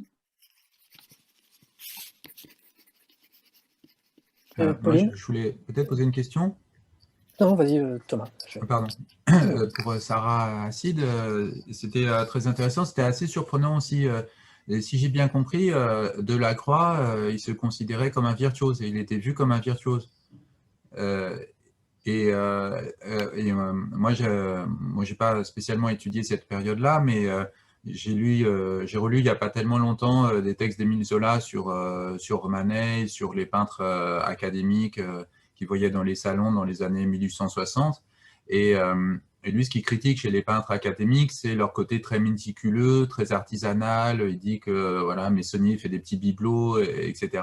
Moi, Pauline? je voulais peut-être poser une question. Non, vas-y, Thomas. Pardon. Pour Sarah Acide, c'était très intéressant. C'était assez surprenant aussi. Et si j'ai bien compris, Delacroix, il se considérait comme un virtuose et il était vu comme un virtuose. Moi, j'ai pas spécialement étudié cette période-là, mais j'ai relu il n'y a pas tellement longtemps des textes d'Émile Zola sur Manet, sur les peintres académiques qu'il voyait dans les salons dans les années 1860. Et lui, ce qu'il critique chez les peintres académiques, c'est leur côté très méticuleux, très artisanal. Il dit que voilà, Meissonier fait des petits bibelots, etc.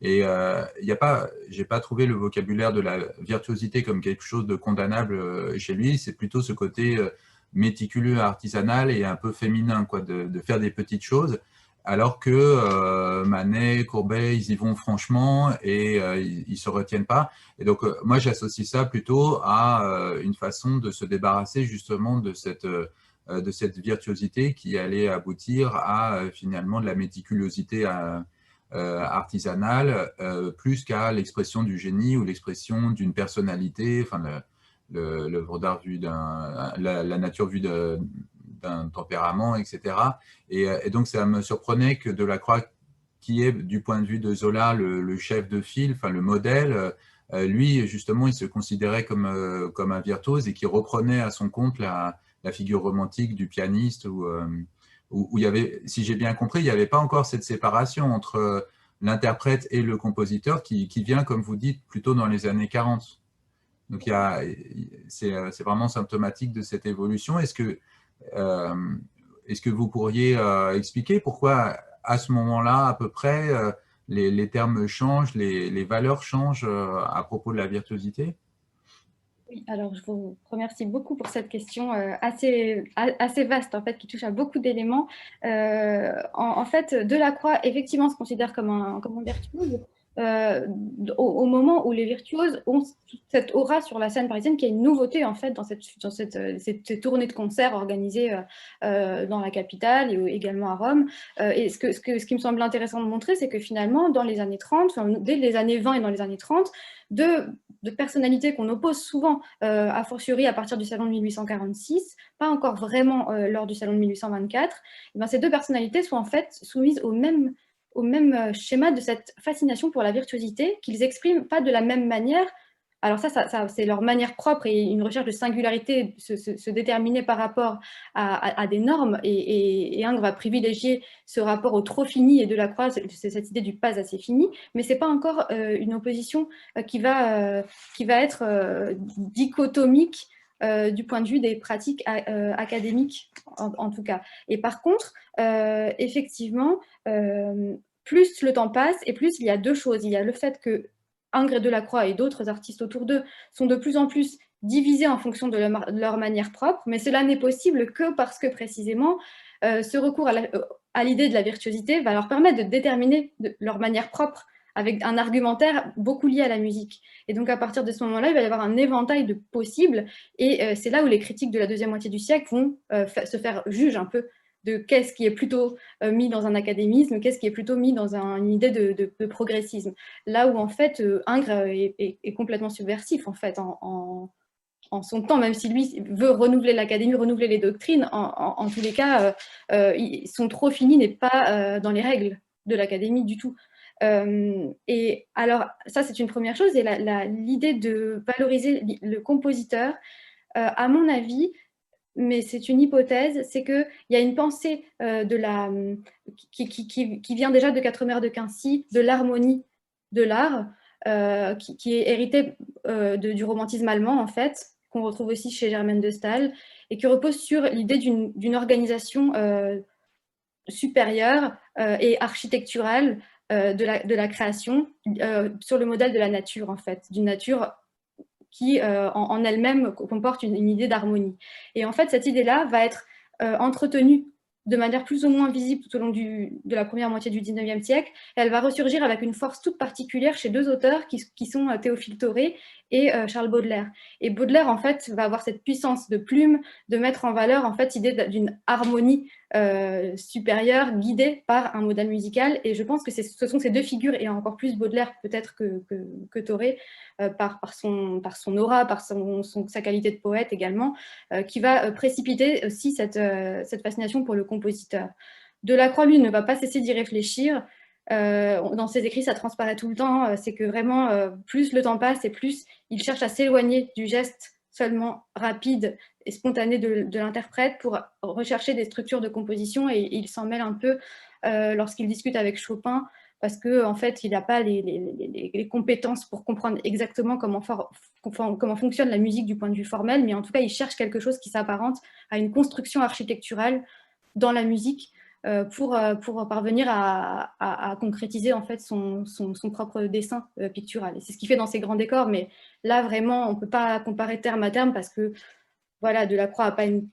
Et j'ai pas trouvé le vocabulaire de la virtuosité comme quelque chose de condamnable chez lui. C'est plutôt ce côté méticuleux, artisanal et un peu féminin, quoi, de faire des petites choses. Alors que Manet, Courbet, ils y vont franchement et ils se retiennent pas. Et donc moi j'associe ça plutôt à une façon de se débarrasser justement de cette virtuosité qui allait aboutir à finalement de la méticulosité artisanale, plus qu'à l'expression du génie ou l'expression d'une personnalité, enfin l'œuvre d'art vue la nature vue d'un tempérament, etc. Et donc ça me surprenait que Delacroix, qui est du point de vue de Zola le chef de file, enfin le modèle, lui justement il se considérait comme un virtuose et qui reprenait à son compte la figure romantique du pianiste où il y avait, si j'ai bien compris, il n'y avait pas encore cette séparation entre l'interprète et le compositeur qui vient, comme vous dites, plutôt dans les années 40. Donc c'est vraiment symptomatique de cette évolution. Est-ce que vous pourriez expliquer pourquoi à ce moment-là, à peu près, les termes changent, les valeurs changent à propos de la virtuosité? Oui, alors je vous remercie beaucoup pour cette question assez vaste, en fait, qui touche à beaucoup d'éléments. En fait, Delacroix, effectivement, se considère comme un virtuose, au moment où les virtuoses ont cette aura sur la scène parisienne qui est une nouveauté en fait dans ces tournées de concerts organisées dans la capitale et également à Rome. Et ce qui me semble intéressant de montrer, c'est que finalement, dans les années 30, enfin, dès les années 20 et dans les années 30, de personnalités qu'on oppose souvent, a fortiori à partir du salon de 1846, pas encore vraiment lors du salon de 1824, et bien, ces deux personnalités sont en fait soumises au même schéma de cette fascination pour la virtuosité qu'ils expriment pas de la même manière. Alors ça c'est leur manière propre et une recherche de singularité, se déterminer par rapport à des normes. Et Ingres va privilégier ce rapport au trop fini et Delacroix, c'est cette idée du pas assez fini, mais c'est pas encore une opposition qui va être dichotomique du point de vue des pratiques académiques, en tout cas. Et par contre, effectivement, plus le temps passe et plus il y a deux choses. Il y a le fait que Ingres et Delacroix et d'autres artistes autour d'eux sont de plus en plus divisés en fonction de leur manière propre, mais cela n'est possible que parce que précisément ce recours à l'idée de la virtuosité va leur permettre de déterminer leur manière propre avec un argumentaire beaucoup lié à la musique. Et donc à partir de ce moment-là, il va y avoir un éventail de possibles, et c'est là où les critiques de la deuxième moitié du siècle vont se faire juge un peu de qu'est-ce qui est plutôt mis dans un académisme, qu'est-ce qui est plutôt mis dans une idée de progressisme. Là où en fait Ingres est complètement subversif en fait en son temps, même si lui veut renouveler l'académie, renouveler les doctrines, en tous les cas, son trop fini n'est pas dans les règles de l'académie du tout. Et alors, ça c'est une première chose, et l'idée de valoriser le compositeur, à mon avis, mais c'est une hypothèse, c'est qu'il y a une pensée qui vient déjà de Quatremer de Quincy, de l'harmonie de l'art, qui est héritée du romantisme allemand, en fait, qu'on retrouve aussi chez Germaine de Staël, et qui repose sur l'idée d'une organisation supérieure et architecturale de la création, sur le modèle de la nature, en fait, d'une nature qui en elle-même comporte une idée d'harmonie. Et en fait, cette idée-là va être entretenue de manière plus ou moins visible tout au long de la première moitié du 19e siècle. Elle va ressurgir avec une force toute particulière chez deux auteurs qui sont Théophile Thoré et Charles Baudelaire. Et Baudelaire, en fait, va avoir cette puissance de plume, de mettre en valeur, en fait, l'idée d'une harmonie supérieure, guidée par un modèle musical. Et je pense que ce sont ces deux figures, et encore plus Baudelaire peut-être que Thoré, par son aura, par sa qualité de poète également, qui va précipiter aussi cette fascination pour le compositeur. Delacroix, lui, ne va pas cesser d'y réfléchir. Dans ses écrits, ça transparaît tout le temps, c'est que vraiment, plus le temps passe et plus il cherche à s'éloigner du geste seulement rapide et spontané de l'interprète pour rechercher des structures de composition, et il s'en mêle un peu lorsqu'il discute avec Chopin, parce qu'en fait, il n'a pas les compétences pour comprendre exactement comment fonctionne la musique du point de vue formel, mais en tout cas, il cherche quelque chose qui s'apparente à une construction architecturale dans la musique, pour parvenir à concrétiser en fait son propre dessin pictural. Et c'est ce qu'il fait dans ses grands décors, mais là vraiment on ne peut pas comparer terme à terme, parce que voilà, Delacroix n'a pas une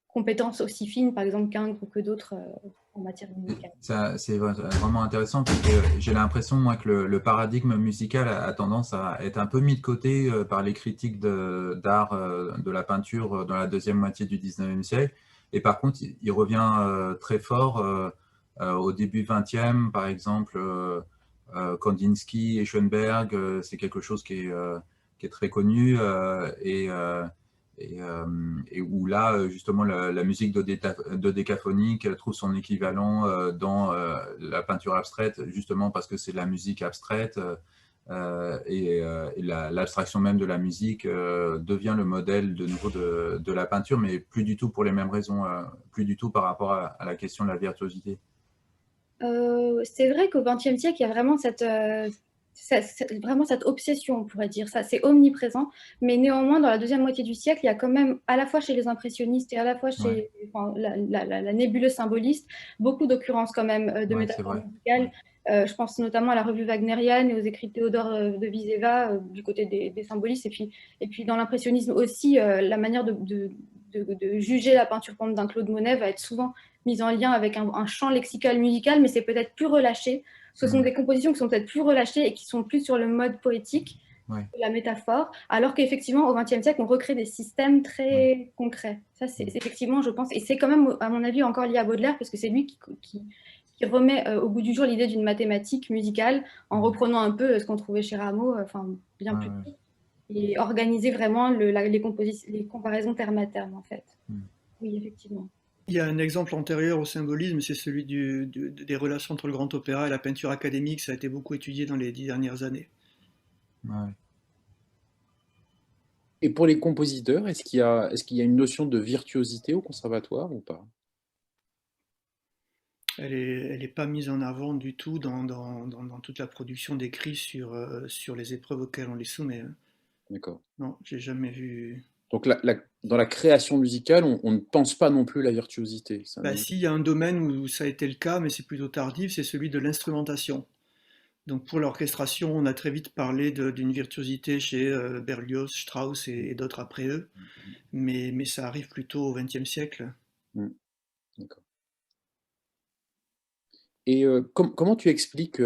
compétence aussi fine par exemple qu'Ingres ou que d'autres en matière musicale. C'est vraiment intéressant, parce que j'ai l'impression, moi, que le paradigme musical a tendance à être un peu mis de côté par les critiques d'art de la peinture dans la deuxième moitié du 19e siècle. Et par contre, il revient très fort au début 20e, par exemple, Kandinsky et Schoenberg, c'est quelque chose qui est très connu, et où là, justement, la musique dodécaphonique trouve son équivalent dans la peinture abstraite, justement parce que c'est de la musique abstraite. Et l'abstraction même de la musique devient le modèle de nouveau de la peinture, mais plus du tout pour les mêmes raisons, plus du tout par rapport à la question de la virtuosité. C'est vrai qu'au XXe siècle, il y a vraiment cette obsession, on pourrait dire. Ça, c'est omniprésent, mais néanmoins, dans la deuxième moitié du siècle, il y a quand même, à la fois chez les impressionnistes et à la fois chez la nébuleuse symboliste, beaucoup d'occurrences quand même de métaphores musicales. Je pense notamment à la revue wagnérienne et aux écrits de Théodore de Vizeva du côté des symbolistes. Et puis dans l'impressionnisme aussi, la manière de juger la peinture peinte d'un Claude Monet va être souvent mise en lien avec un champ lexical musical, mais c'est peut-être plus relâché Ce sont des compositions qui sont peut-être plus relâchées et qui sont plus sur le mode poétique, Ouais. la métaphore, alors qu'effectivement, au XXe siècle, on recrée des systèmes très concrets. Ça, c'est effectivement, je pense, et c'est quand même, à mon avis, encore lié à Baudelaire, parce que c'est lui qui remet au goût du jour l'idée d'une mathématique musicale, en reprenant un peu ce qu'on trouvait chez Rameau, bien plus tôt, et organiser vraiment les comparaisons terme à terme, en fait. Oui, effectivement. Il y a un exemple antérieur au symbolisme, c'est celui des relations entre le grand opéra et la peinture académique. Ça a été beaucoup étudié dans les 10 dernières années. Ouais. Et pour les compositeurs, est-ce qu'il y a une notion de virtuosité au conservatoire ou pas? Elle est pas mise en avant du tout dans toute la production d'écrits sur les épreuves auxquelles on les soumet. D'accord. Non, j'ai jamais vu. Donc dans la création musicale, on ne pense pas non plus la virtuosité. Si, il y a un domaine où ça a été le cas, mais c'est plutôt tardif, c'est celui de l'instrumentation. Donc pour l'orchestration, on a très vite parlé d'une virtuosité chez Berlioz, Strauss et d'autres après eux, mais ça arrive plutôt au XXe siècle. D'accord. Et comment tu expliques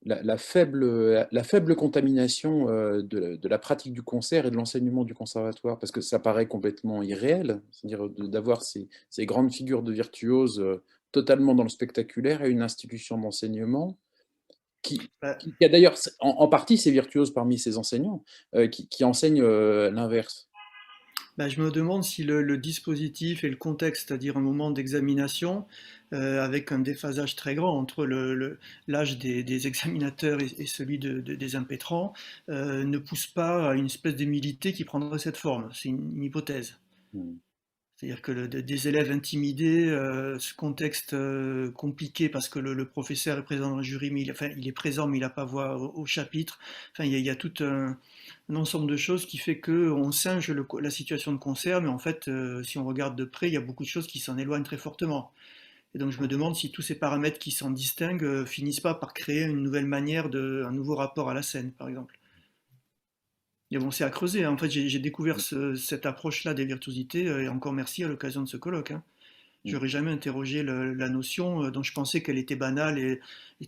la faible contamination de la pratique du concert et de l'enseignement du conservatoire? Parce que ça paraît complètement irréel, c'est-à-dire d'avoir ces grandes figures de virtuoses totalement dans le spectaculaire et une institution d'enseignement qui a d'ailleurs en partie ces virtuoses parmi ses enseignants, qui enseignent l'inverse. Je me demande si le dispositif et le contexte, c'est-à-dire un moment d'examination, avec un déphasage très grand entre l'âge des examinateurs et celui des impétrants, ne pousse pas à une espèce d'humilité qui prendrait cette forme. C'est une hypothèse. C'est-à-dire que des élèves intimidés, ce contexte compliqué parce que le professeur est présent dans le jury, mais il est présent mais il n'a pas voix au chapitre. Il y a tout un ensemble de choses qui fait qu'on singe la situation de concert, mais en fait, si on regarde de près, il y a beaucoup de choses qui s'en éloignent très fortement. Et donc je me demande si tous ces paramètres qui s'en distinguent finissent pas par créer une nouvelle manière, un nouveau rapport à la scène, par exemple. Et bon, c'est à creuser, hein. En fait, j'ai découvert cette approche-là des virtuosités, et encore merci à l'occasion de ce colloque, hein. J'aurais jamais interrogé la notion dont je pensais qu'elle était banale et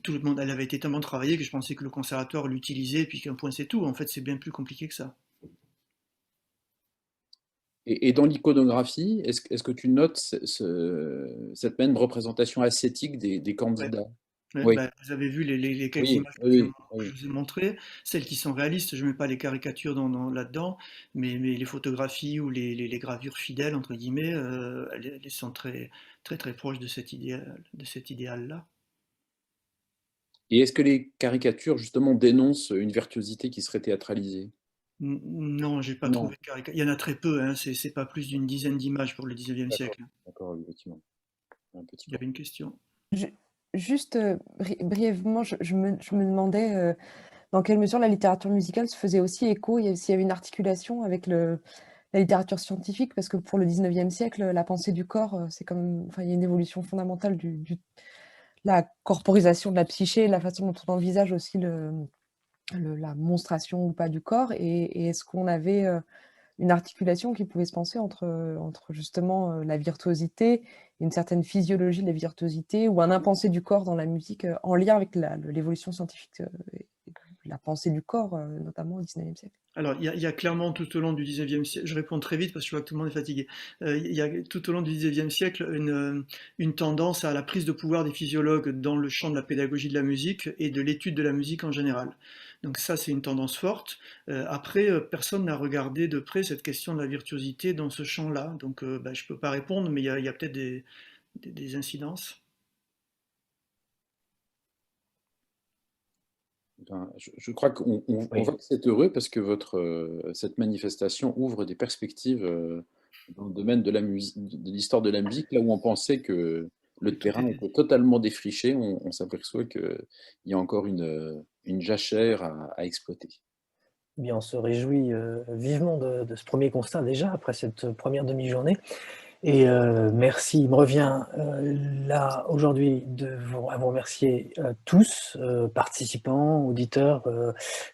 tout le monde, elle avait été tellement travaillée que je pensais que le conservatoire l'utilisait et puis qu'un point c'est tout. En fait, c'est bien plus compliqué que ça. Et dans l'iconographie, est-ce que tu notes cette même représentation ascétique des candidats? Ouais, Oui. vous avez vu les quelques Oui, images que oui, je vous ai montrées, celles qui sont réalistes, je ne mets pas les caricatures là-dedans, mais les photographies ou les gravures fidèles, entre guillemets, elles sont très, très, très proches de cet idéal-là. Et est-ce que les caricatures, justement, dénoncent une virtuosité qui serait théâtralisée? Non, j'ai pas Non. trouvé de caricature. Il y en a très peu, hein, c'est pas plus d'une dizaine d'images pour le 19e siècle. D'accord, effectivement. Un petit Il y avait une question. Juste brièvement, je me demandais dans quelle mesure la littérature musicale se faisait aussi écho, s'il y avait une articulation avec la littérature scientifique, parce que pour le 19e siècle, la pensée du corps, c'est comme, il y a une évolution fondamentale la corporisation de la psyché, la façon dont on envisage aussi la monstration ou pas du corps, et est-ce qu'on avait une articulation qui pouvait se penser entre justement la virtuosité, une certaine physiologie de la virtuosité, ou un impensé du corps dans la musique en lien avec l'évolution scientifique, la pensée du corps, notamment au 19e siècle. Alors, il y a clairement tout au long du 19e siècle, je réponds très vite parce que je vois que tout le monde est fatigué, il y a tout au long du 19e siècle une tendance à la prise de pouvoir des physiologues dans le champ de la pédagogie de la musique et de l'étude de la musique en général. Donc ça, c'est une tendance forte. Après, personne n'a regardé de près cette question de la virtuosité dans ce champ-là. Donc, je ne peux pas répondre, mais il y a peut-être des incidences. Je crois qu'on voit que c'est heureux parce que cette manifestation ouvre des perspectives dans le domaine de l'histoire de la musique, là où on pensait que le terrain était totalement défriché, on s'aperçoit qu'il y a encore une jachère à exploiter. Eh bien, on se réjouit vivement de ce premier constat déjà, après cette première demi-journée. Et merci, il me revient là aujourd'hui à vous remercier tous, participants, auditeurs,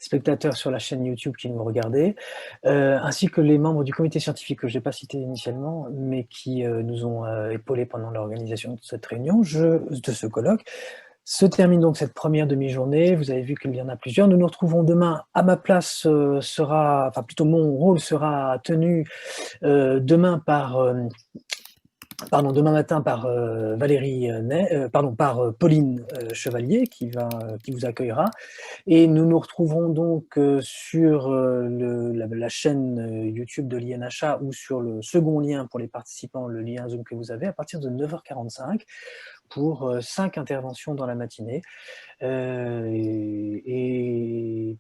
spectateurs sur la chaîne YouTube qui nous regardez, ainsi que les membres du comité scientifique que je n'ai pas cité initialement, mais qui nous ont épaulés pendant l'organisation de cette réunion, de ce colloque. Se termine donc cette première demi-journée. Vous avez vu qu'il y en a plusieurs. Nous nous retrouvons demain. À ma place enfin plutôt mon rôle sera tenu demain matin par Pauline Chevalier qui vous accueillera. Et nous nous retrouverons donc sur la chaîne YouTube de l'INHA ou sur le second lien pour les participants, le lien Zoom que vous avez, à partir de 9h45 pour 5 interventions dans la matinée. Et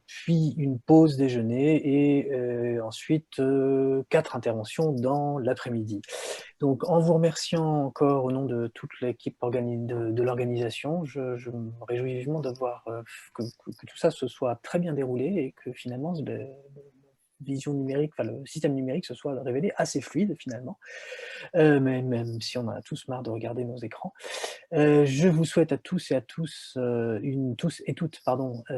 puis une pause déjeuner et ensuite 4 interventions dans l'après-midi. Donc en vous remerciant encore au nom de toute l'équipe de l'organisation, je me réjouis vivement de voir que tout ça se soit très bien déroulé et que finalement vision numérique, enfin le système numérique se soit révélé assez fluide finalement, même si on en a tous marre de regarder nos écrans. Je vous souhaite à tous et toutes,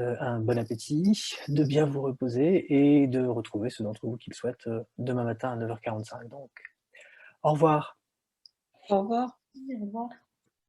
un bon appétit, de bien vous reposer et de retrouver ceux d'entre vous qui le souhaitent demain matin à 9h45. Donc, au revoir. Au revoir. Au revoir.